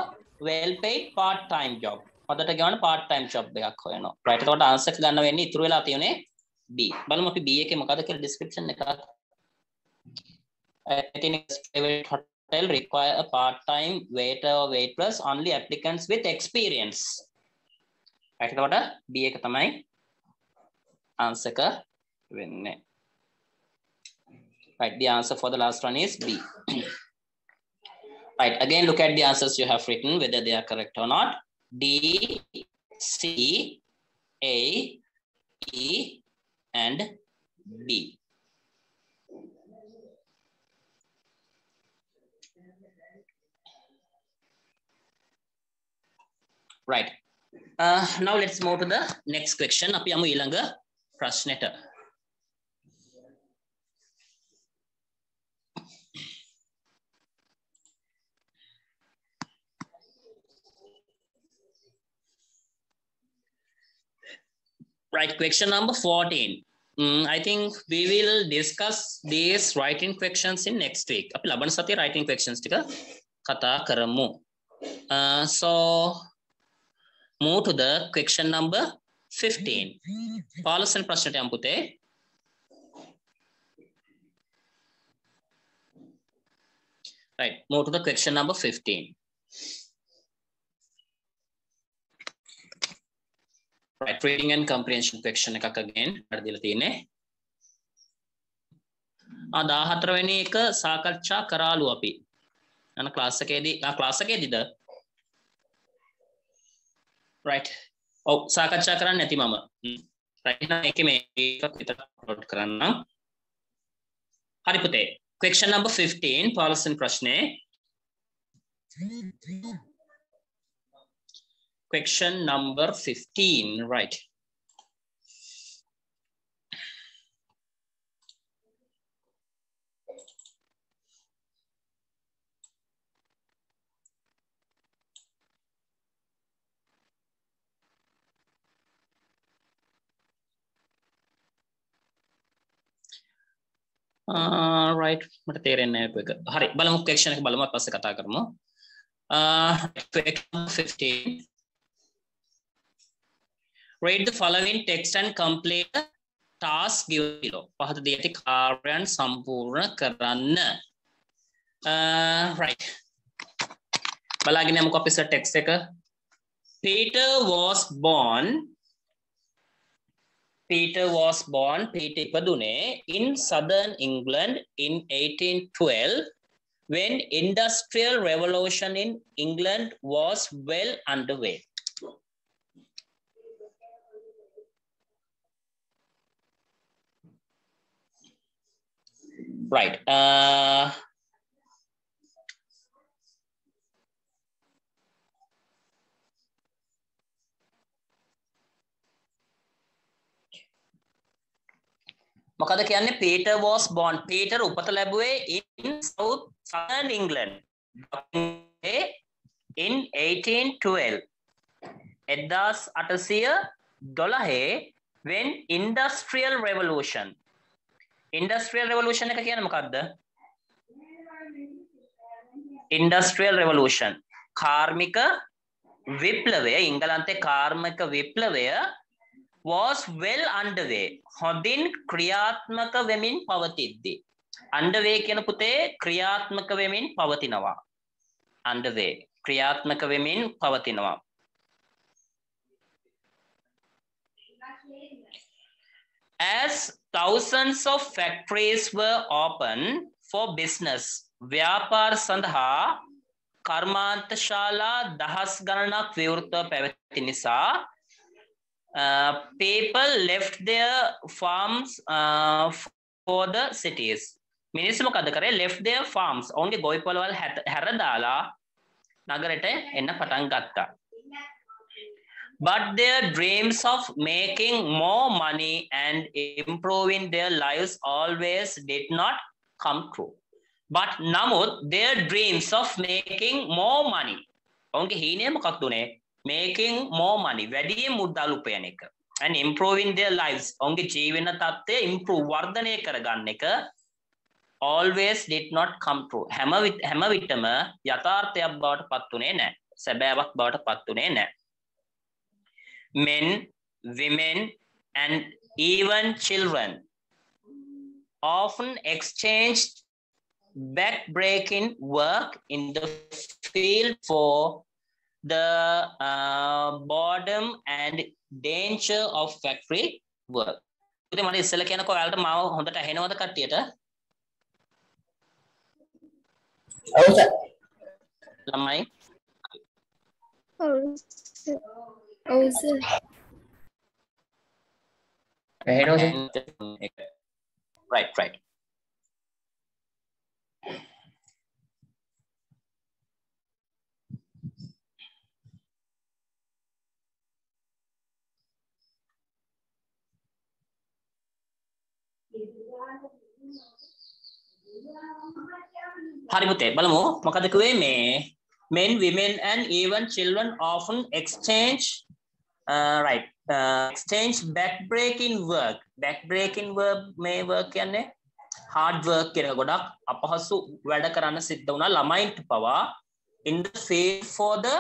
well-paid part-time job. හොඳට ගන්න part-time job එකක් හොයනවා. right, එතකොට answer එක ගන්න වෙන්නේ ඉතුරු වෙලා තියෙන්නේ B. බලමු අපි B එකේ මොකද කියලා description එක. In a private hotel require a part-time waiter or waitress, only applicants with experience. right, එතකොට B එක තමයි answer ka wenne. Right, the answer for the last one is B. Right, again look at the answers you have written, whether they are correct or not. D, C, A, E and B. Right, now let's move to the next question. අපි යමු ඊළඟ ප්‍රශ්නෙට. Right, question number 14. I think we will discuss these writing questions in next week. අපි ලබන සතියේ writing questions ටික කතා කරමු. So move to the question number 15. පාලසන් ප්‍රශ්නට යමු පුතේ. Right, move to the question number 15. Right, reading and comprehension question එකක් again අරදීලා තියෙන්නේ. 14 වෙනි එක සාකච්ඡා කරාලු අපි. අන ක්ලාස් එකේදීද? Right. ඔව් සාකච්ඡා කරන්න නැති මම. right, නම් එකේ මේ එකක් විතර අප්ලෝඩ් කරන්න. හරි පුතේ. question number 15 පාලසන් ප්‍රශ්නේ. question number 15, right. Right, මට තේරෙන්නේ නැහැ එක. හරි, බලමු question එක බලමු පස්සේ කතා කරමු. Question 15. Read the following text and complete the task given below. පහත දී ඇති කාර්යයන් සම්පූර්ණ කරන්න. Right. බලාගෙන යමුකෝ අපි text එක. Peter was born Peter was born, Peter ඉපදුනේ in southern England in 1812 when industrial revolution in England was well underway. Right. මොකද කියන්නේ Peter was born. Peter උපත ලැබුවේ in southern England in 1812. 1812 when industrial revolution. Industrial revolution එක කියන්නේ මොකක්ද? Industrial revolution. කාර්මික විප්ලවය, ඉංගලන්තයේ කාර්මික විප්ලවය was well underway. හොඳින් ක්‍රියාත්මක වෙමින් පවතිද්දී. Underway කියන පුතේ ක්‍රියාත්මක වෙමින් පවතිනවා. Underway ක්‍රියාත්මක වෙමින් පවතිනවා. As thousands of factories were open for business, ව්‍යාපාර සඳහා කර්මාන්තශාලා දහස් ගණනක් විවෘතව පැවති නිසා people left their farms for the cities. මිනිස්සු මොකද කරේ? Left their farms. ඔවුන්ගේ ගොවිපළවල් හැර දාලා නගරයට එන්න පටන් ගත්තා. But their dreams of making more money and improving their lives always did not come true. But නමුත් their dreams of making more money. ඔවුන්ගේ හීනය මොකක්ද උනේ? Making more money, වැඩියෙන් මුදල් උපයන එක, and improving their lives, ඔවුන්ගේ ජීවන තත්ත්වය improve වර්ධනය කරගන්න එක always did not come true. හැම විටම යථාර්ථයක් බවට පත් උනේ නැහැ. සැබෑවක් බවට පත් උනේ නැහැ. Men, women and even children often exchanged back-breaking work in the field for the boredom and danger of factory work. ඉතින් මම ඉස්සෙල්ලා කියනකො ඔයාලට මාව හොඳට ඇහෙනවද කට්ටියට? ඔව් සර්. ළමයි? ඔව් සර්. ඇහෙනවද? Right. හරි පුතේ බලමු මොකද කිව්වේ මේ men, women and even children often exchange exchange back-breaking work. Back-breaking work මේ work කියන්නේ hard work කියන ගොඩක් අපහසු වැඩ කරන්න සිද්ධ වුණා ළමයින්ට පවා in the field for the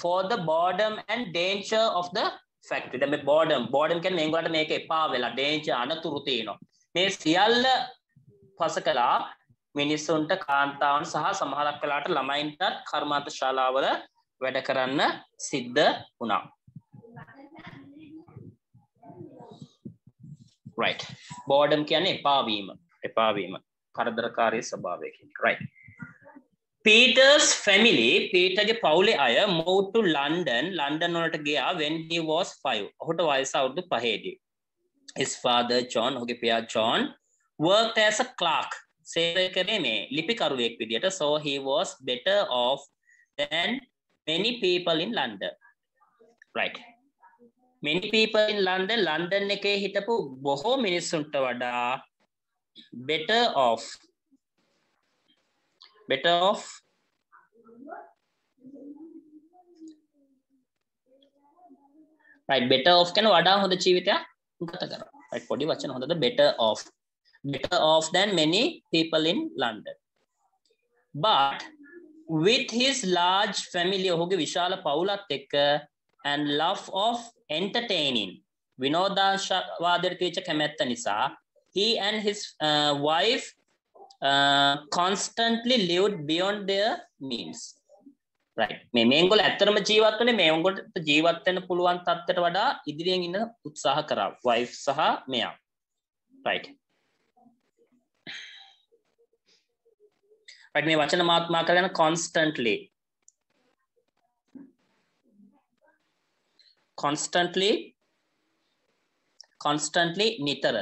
for the boredom and danger of the factory. දැන් මේ boredom කියන්නේ මේගොල්ලන්ට මේක එපා වෙලා danger අනතුරු තියෙනවා. මේ සියල්ල පසකලා මිනිස්සුන්ට කාන්තාවන් සහ සමහරක් වෙලාවට ළමයින්ටත් කර්මාන්ත ශාලාවල වැඩ කරන්න සිද්ධ වුණා. Right. Boredom කියන්නේ එපා වීම. කරදරකාරී ස්වභාවය කියන්නේ. Right. Peter's family, Peterගේ පවුලේ අය moved to London වලට ගියා when he was 5. ඔහුට වයස අවුරුදු 5දී. His father John, ඔහුගේ පියා John worked as a clerk. සේවය කරේ මේ ලිපිකරුවෙක් විදියට. So he was better off than many people in London. Right. Many people in London, London එකේ හිටපු බොහෝ මිනිස්සුන්ට වඩා better off. Right, better off කියන වඩා හොඳ ජීවිතයක් ගත කරනවා. Right, පොඩි වචන හොඳද? Better off than many people in London. But with his large family, ඔහුගේ විශාල පවුලත් එක්ක and love of entertaining, විනෝදාස්වාදයට තියෙච්ච කැමැත්ත නිසා he and his wife constantly lived beyond their means. right මේගොල්ලෝ ඇත්තටම ජීවත් වෙන්නේ මේගොල්ලන්ට ජීවත් වෙන්න පුළුවන් තත්ත්වයට වඩා ඉදිරියෙන් ඉන්න උත්සාහ කරා wife සහ මෙයා right right මේ වචන මාත්මා කරගෙන constantly නිතර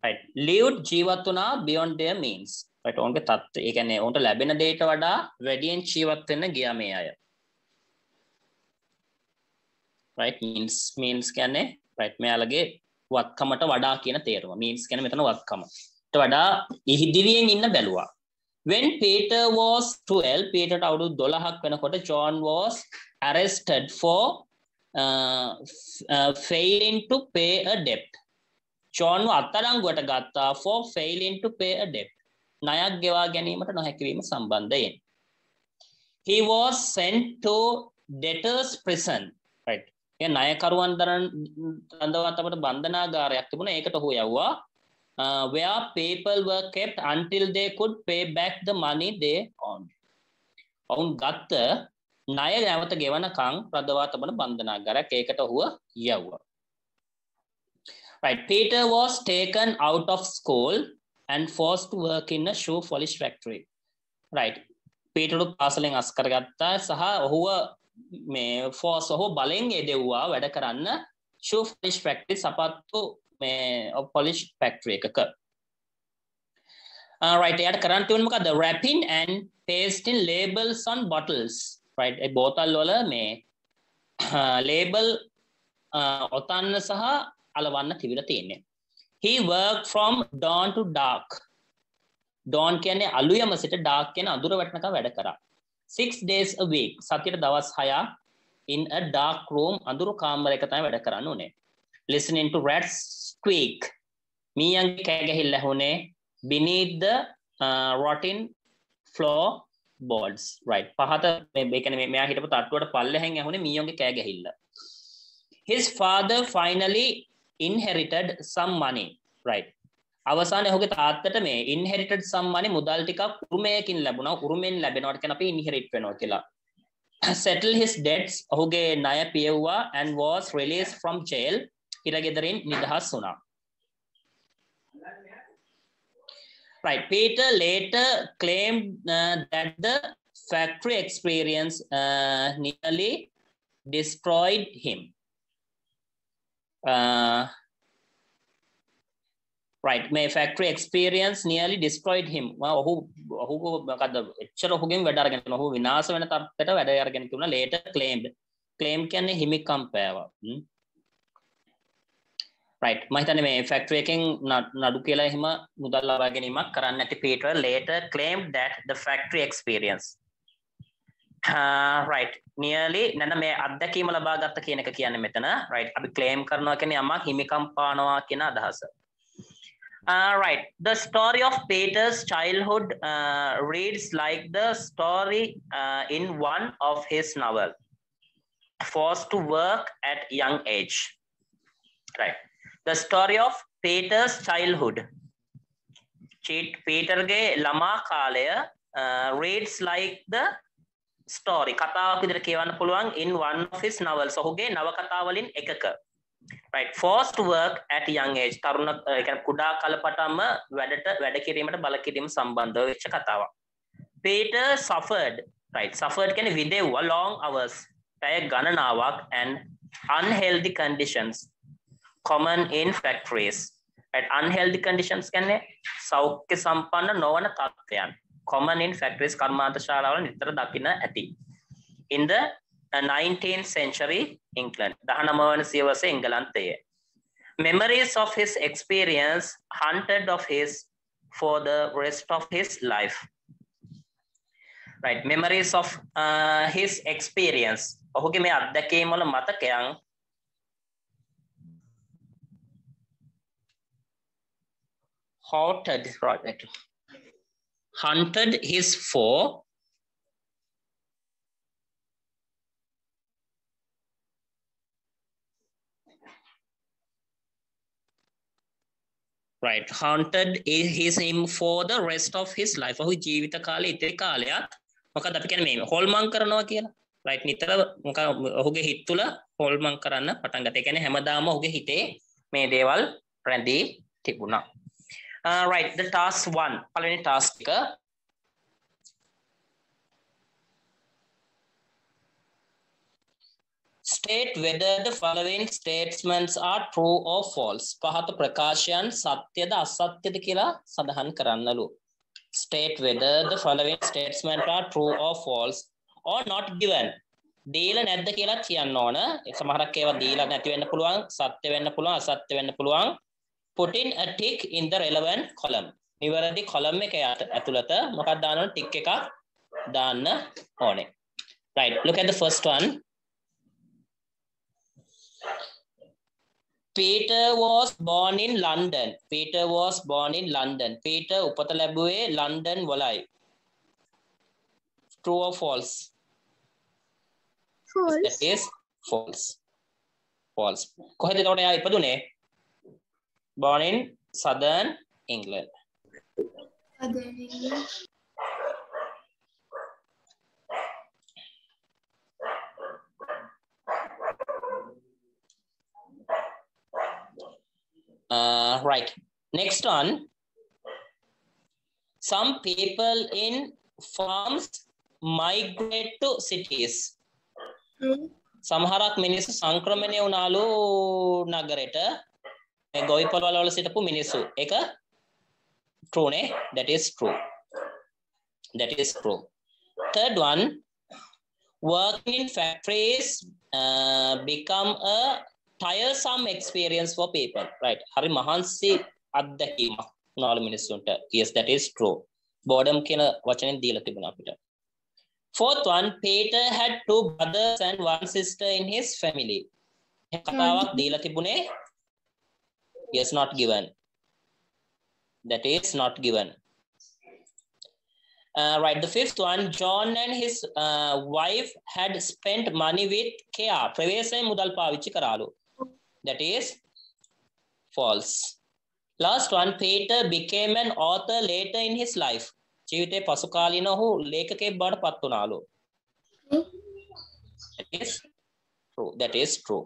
right lived ජීවත් වුණා beyond their means right ඔවුන්ගේ තත්ත්වය ඒ කියන්නේ ඔවුන්ට ලැබෙන දෙයට වඩා වැඩියෙන් ජීවත් වෙන්න ගියා මේ අය right means කියන්නේ right මෙයාලගේ වත්කමට වඩා කියන තේරුම means කියන්නේ මෙතන වත්කමට වඩා ඉදිරියෙන් ඉන්න බැලුවා when Peter was 12 Peterට අවුරුදු 12ක් වෙනකොට John was arrested for failing to pay a debt John අත්අඩංගුවට ගත්තා for failing to pay a debt ණයක් ගෙවා ගැනීමට නොහැකි වීම සම්බන්ධයෙන් he was sent to debtors prison right ඒ ණයකරුවන් දරන අපට බන්ධනාගාරයක් තිබුණා ඒකට ඔහු යවුවා where people were kept until they could pay back the money they owned ඔවුන් ගත්ත ණය නැවත ගෙවනකම් රඳවා තබන බන්ධනාගාරයක් ඒකට ඔහුව යවුවා right Peter was taken out of school and forced to work in a shoe polish factory right Peter පාසලෙන් අස් කරගත්තා සහ ඔහුව මේ force ඔහු බලෙන් එදෙව්වා වැඩ කරන්න shoe polish factory සපත්තු මේ polish factory එකක right එයාට කරන්න තිබුණේ මොකද්ද wrapping and pasting labels on bottles right ඒ බෝතල් වල මේ label ඔතන්න සහ අලවන්න තිබිලා තියෙන්නේ he worked from dawn to dark dawn කියන්නේ අලුයම සිට dark කියන්නේ අඳුර වැටෙනකම් වැඩ කරා 6 days a week සතියට දවස් 6ක් in a dark room අඳුරු කාමරයක තමයි වැඩ කරන්න උනේ listening to rats squeak මීයන්ගේ කෑ ගැහිල්ල ඇහුනේ beneath the rotting floor boards right පහත මේ කියන්නේ මෙයා හිටපු තට්ටුවට පල්ලෙහෙන් ඇහුනේ මීයන්ගේ කෑ ගැහිල්ල his father finally inherited some money right අවසානයේ ඔහුගේ තාත්තට මේ inherited some money මුදල් ටිකක් උරුමයකින් ලැබුණා උරුමෙන් ලැබෙනවට කියන අපි inherit වෙනවා කියලා settle his debts ඔහුගේ ණය පියවුවා and was released from jail හිරගෙදරින් නිදහස් වුණා right Peter later claimed that the factory experience nearly destroyed him right may factory experience nearly destroyed him ඔහු මොකද්ද එච්චර ඔහුගෙන් වැඩ අරගෙන ඔහු විනාශ වෙන තත්ත්වයට වැඩ අරගෙන තිබුණා later claim කියන්නේ හිමිකම් පෑවා right මම හිතන්නේ මේ factory එකෙන් නඩු කියලා එහෙම මුදල් ලබා ගැනීමක් කරන්න නැති Peter later claimed that the factory experience right nearly නන මේ අත්දැකීම ලබා ගත්ත කියන එක කියන්නේ මෙතන right අපි claim කරනවා කියන්නේ යමක් හිමිකම් පානවා කියන අදහස right the story of Peter's childhood reads like the story in one of his novel forced to work at young age right the story of Peter's childhood Peterගේ ළමා කාලය reads like the story කතාවක් විදිහට කියවන්න පුළුවන් in one of his novels ඔහුගේ නවකතා වලින් එකක right forced to work at young age තරුණ ඒ කියන්නේ කුඩා කාල පටන්ම වැඩ කිරීමට බල කිරීම සම්බන්ධව වෙච්ච කතාවක් Peter suffered right suffered කියන්නේ විඳෙව්වා long hours පැය ගණනාවක් and unhealthy conditions common in factories right unhealthy conditions කියන්නේ සෞඛ්‍ය සම්පන්න නොවන තත්ත්වයන් common in factories කර්මාන්ත ශාලාවල නිතර දකින්න ඇති in the 19th century England 19 වන සියවසේ එංගලන්තයේ memories of his experience haunted of his for the rest of his life right memories of his experience ඔහුගේ මේ අත්දැකීම් වල මතකයන් haunted his for right, haunted him for the rest of his life. ඔහු ජීවිත කාලේ ඉතිරි කාලයක් මොකද අපි කියන්නේ මේ හොල්මන් කරනවා කියලා. right, නිතර මොකද ඔහුගේ හිත තුළ හොල්මන් කරන්න පටන් ගත්තා. ඒ කියන්නේ හැමදාම ඔහුගේ හිතේ මේ දේවල් රැඳී තිබුණා. right, the task 1. පළවෙනි task එක state whether the following statements are true or false. පහත ප්‍රකාශයන් සත්‍යද අසත්‍යද කියලා සඳහන් කරන්නලු. State whether the following statements are true or false or not given. දීලා නැද්ද කියලා කියන්න ඕන. සමහරක් ඒවා දීලා නැති වෙන්න පුළුවන්, සත්‍ය වෙන්න පුළුවන්, අසත්‍ය වෙන්න පුළුවන්. Put in a tick in the relevant column. නිවැරදි column එක ඇතුළත මොකක්ද දාන්න ඕන? tick එකක් දාන්න ඕනේ. Right, look at the first one. Peter was born in London. Peter was born in London. Peter උපත ලැබුවේ London වලයි. True or false? False. That is false. False. කොහෙද එතකොට එයා ඉපදුනේ? Born in southern England. Southern England. Right. Next one. Some people in farms migrate to cities. සමහරක් මිනිස්සු සංක්‍රමණය වුණාලු නගරයට. මේ ගොවිපළ වල සිටපු මිනිස්සු. ඒක true නේ? That is true. That is true. Third one. Working in factories become a tiresome experience for people. Right. Hari mahansi අත්දැකීමක් නාල මිනිස්සුන්ට. Yes, that is true. Boredom කියන වචනෙන් දීලා තිබුණා අපිට. Fourth one, Peter had 2 brothers and 1 sister in his family. කතාවක් දීලා තිබුණේ? Yes, not given. That is not given. Right, the fifth one, John and his wife had spent money with care. ප්‍රවේශයෙන් මුදල් පාවිච්චි කරාලු. That is false. Last one, Peter became an author later in his life. ජීවිතේ පසු කාලීන ඔහු ලේඛකයෙක් බවට පත් වුණාලු. That is true. That is true.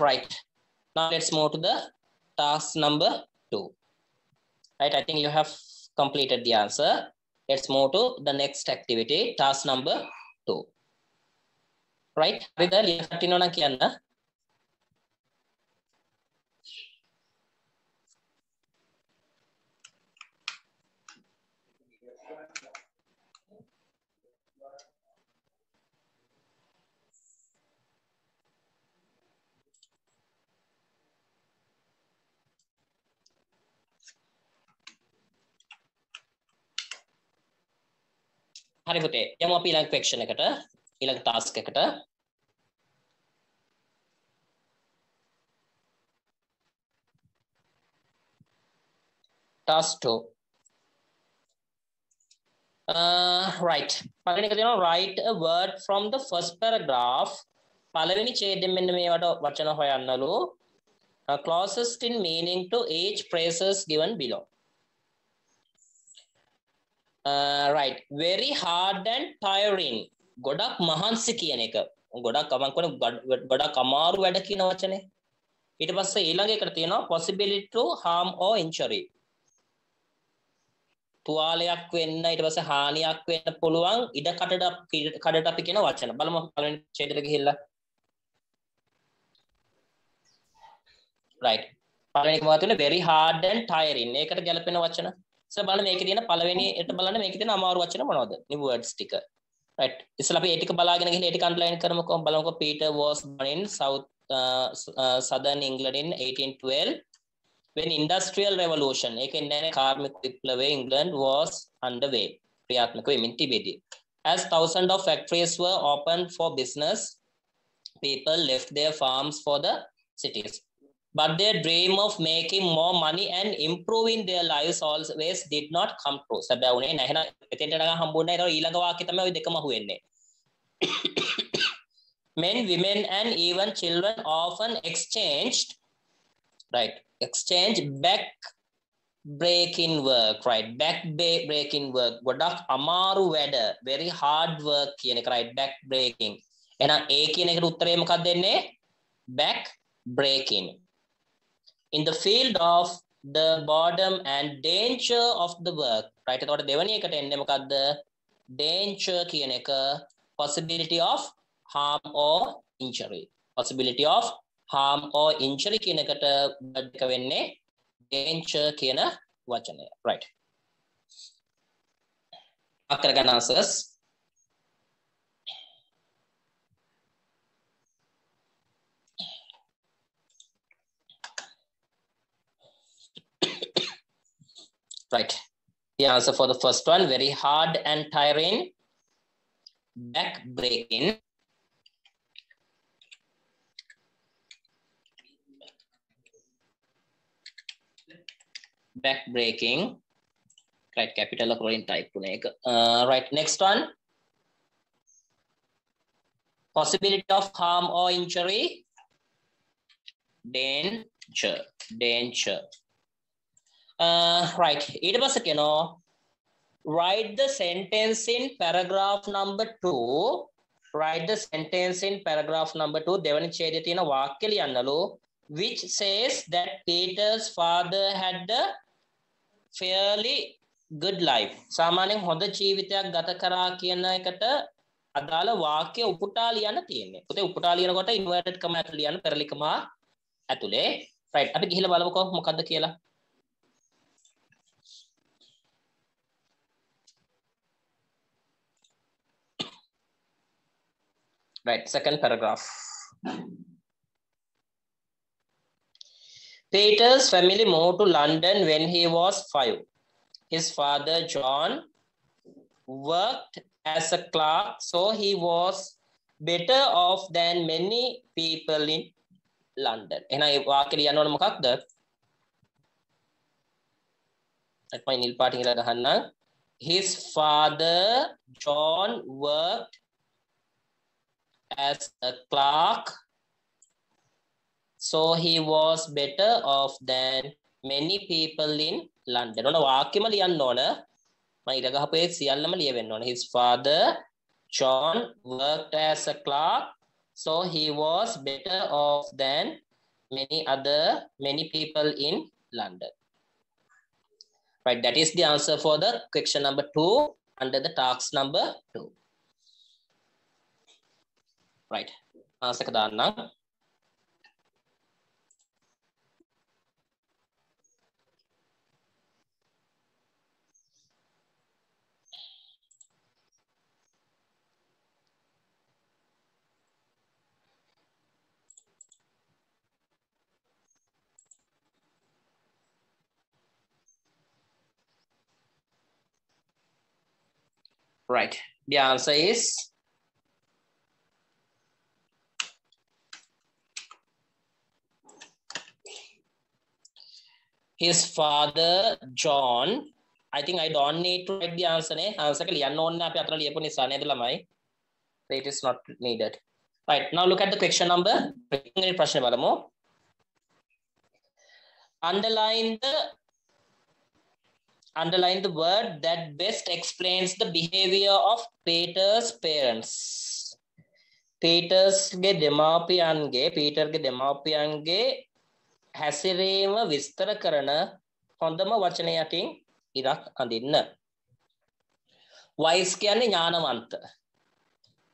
Right. Now let's move to the task number 2. Right, I think you have completed the answer. Let's move to the next activity, task number 2. Right, හරිද? ලියන්න තියෙනවා නම් කියන්න. හරි පුතේ යමු අපි ඊළඟ question එකට ඊළඟ task එකට task 2 right පළවෙනි එක තියෙනවා write a word from the first paragraph පළවෙනි ඡේදයෙන් මෙන්න මේවට වචන හොයන්නලු closest in meaning to each phrases given below. Right, very hard and tiring. ගොඩක් මහන්සි කියන එක. ගොඩක් මම කියන්නේ ගොඩක් අමාරු වැඩ කියන වචනේ. ඊට පස්සේ ඊළඟ එකට තියෙනවා possibility to harm or injury. තුවාලයක් වෙන්න ඊට පස්සේ හානියක් වෙන්න පුළුවන් ඉඩ කඩට අපි කියන වචන. බලමු පළවෙනි ඡේදෙට ගිහිල්ලා. Right. පළවෙනි එක මොකක්ද තියෙන්නේ very hard and tiring. ඒකට ගැලපෙන වචන. So බලන්න මේකේ තියෙන පළවෙනි එකට බලන්න මේකේ තියෙන අමාරු වචන මොනවද? new words ටික. right. ඉස්සලා අපි ඒ ටික බලාගෙන ගිහින් ඒ ටික අන්ඩර්ලයින් කරමුකෝ. බලමුකෝ Peter was born in southern England in 1812 when industrial revolution ඒ කියන්නේ කාර්මික විප්ලවය England was underway. ක්‍රියාත්මක වෙමින් තිබෙදී. As thousands of factories were opened for business, people left their farms for the cities. But their dream of making more money and improving their lives always did not come true. සැබෑ උනේ නැහැ. එතෙන්ට නගා හම්බුනේ නැහැ. ඊළඟ වාක්‍යය තමයි ওই දෙකම අහුවෙන්නේ. Men, women, and even children often exchanged, right? Exchange back breaking work, right? Breaking work. Godak amaru weda, very hard work කියන එක, right? Back breaking. එහෙනම් A කියන එකට උත්තරේ මොකක්ද දෙන්නේ? Back breaking. In the field of the boredom and danger of the work, right? එතකොට දෙවෙනි එකට එන්නේ මොකක්ද? Danger කියන එක, possibility of harm or injury. Possibility of harm or injury කියන එකට word එක වෙන්නේ danger කියන වචනය. Right. අකරගන්න answers. Right. The answer for the first one, very hard and tiring, back breaking. Back breaking. Right, capital of type. Right, next one. Possibility of harm or injury. Danger. Danger. Right. Write the sentence in paragraph number 2. Write the sentence in paragraph number 2. දෙවනි ඡේදයේ තියෙන වාක්‍ය ලියන්නලු, which says that Peter's father had a fairly good life. සාමාන්‍යයෙන් හොඳ ජීවිතයක් ගත කරා කියන එකට අදාළ වාක්‍ය උපුටා ලියන්න තියෙන්නේ. පුතේ උපුටා ලියනකොට inverted comma ඇතුළේ ලියන්න, පෙරලි comma ඇතුලේ. right. අපි ගිහිල්ලා බලමුකෝ මොකද්ද කියලා. Right, second paragraph. Peter's family moved to London when he was 5. His father, John, worked as a clerk, so he was better off than many people in London. එහෙනම් ඒ වාක්‍ය ලියන්න ඕන මොකක්ද? මම නිල් පාටින් ඉලා ගහන්නම්. His father, John, worked as a clerk, so he was better off than many people in London. ඔන්න වාක්‍යම ලියන්න ඕන. මම ඉර ගහපු ඒ සියල්ලම ලියවෙන්න ඕන. His father John worked as a clerk, so he was better off than many people in London. Right, that is the answer for the question number 2 under the task number 2. Right. Answer එක දාන්නම්. Right. The answer is his father John. I think I don't need to write the answer. Answer එක ලියන්න ඕනේ අපි අතන ලියපු නිසා නේද ළමයි? It is not needed. Right. Now look at the question number. ප්‍රශ්න බලමු. Underline the word that best explains the behavior of Peter's parents. Peterගේ දෙමාපියන්ගේ හැසිරීම විස්තර කරන හොඳම වචනය යටින් ඉරක් අඳින්න. wise කියන්නේ ඥානවන්ත.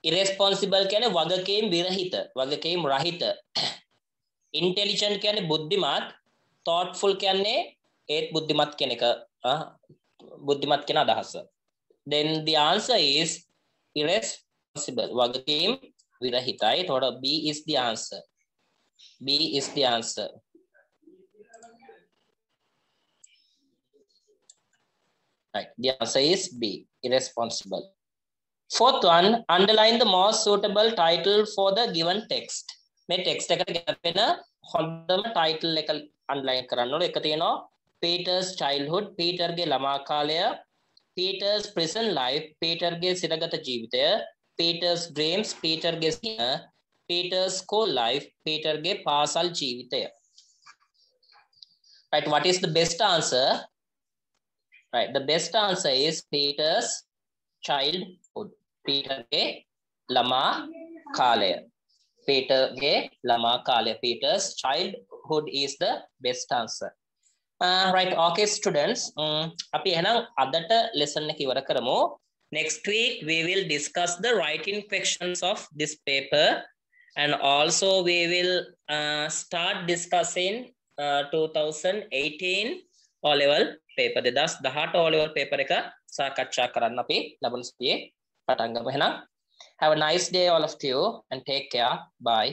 irresponsible කියන්නේ වගකීම් රහිත. intelligent කියන්නේ බුද්ධිමත්. thoughtful කියන්නේ ඒත් බුද්ධිමත් කියන එක බුද්ධිමත් කියන අදහස. Then the answer is irresponsible. වගකීම් විරහිතයි. එතකොට B is the answer. B is the answer. Right. The answer is B. Irresponsible. Fourth one, underline the most suitable title for the given text. මේ text එකට ගැලපෙන හොඳම title එක underline කරන්න ඕනේ. එක තියෙනවා Peter's childhood, Peterගේ ළමා කාලය, Peter's prison life, Peterගේ සිරගත ජීවිතය, Peter's dreams, Peterගේ Peter's school life? Peter ge pasal jeevitaya. Right, what is the best answer? Right, the best answer is Peter's childhood. Peter ge lama kalaya. Peter ge lama kalaya. Peter's childhood is the best answer. Right, okay students. Api ehana adata lesson එක ඉවර කරමු. Next week we will discuss the writing questions of this paper, and also we will start discussing 2018 O-level paper. 2018 O-level paper එක සාකච්ඡා කරන්න අපි ලබන සතියේ පටන් ගමු. එහෙනම් have a nice day all of you and take care. Bye.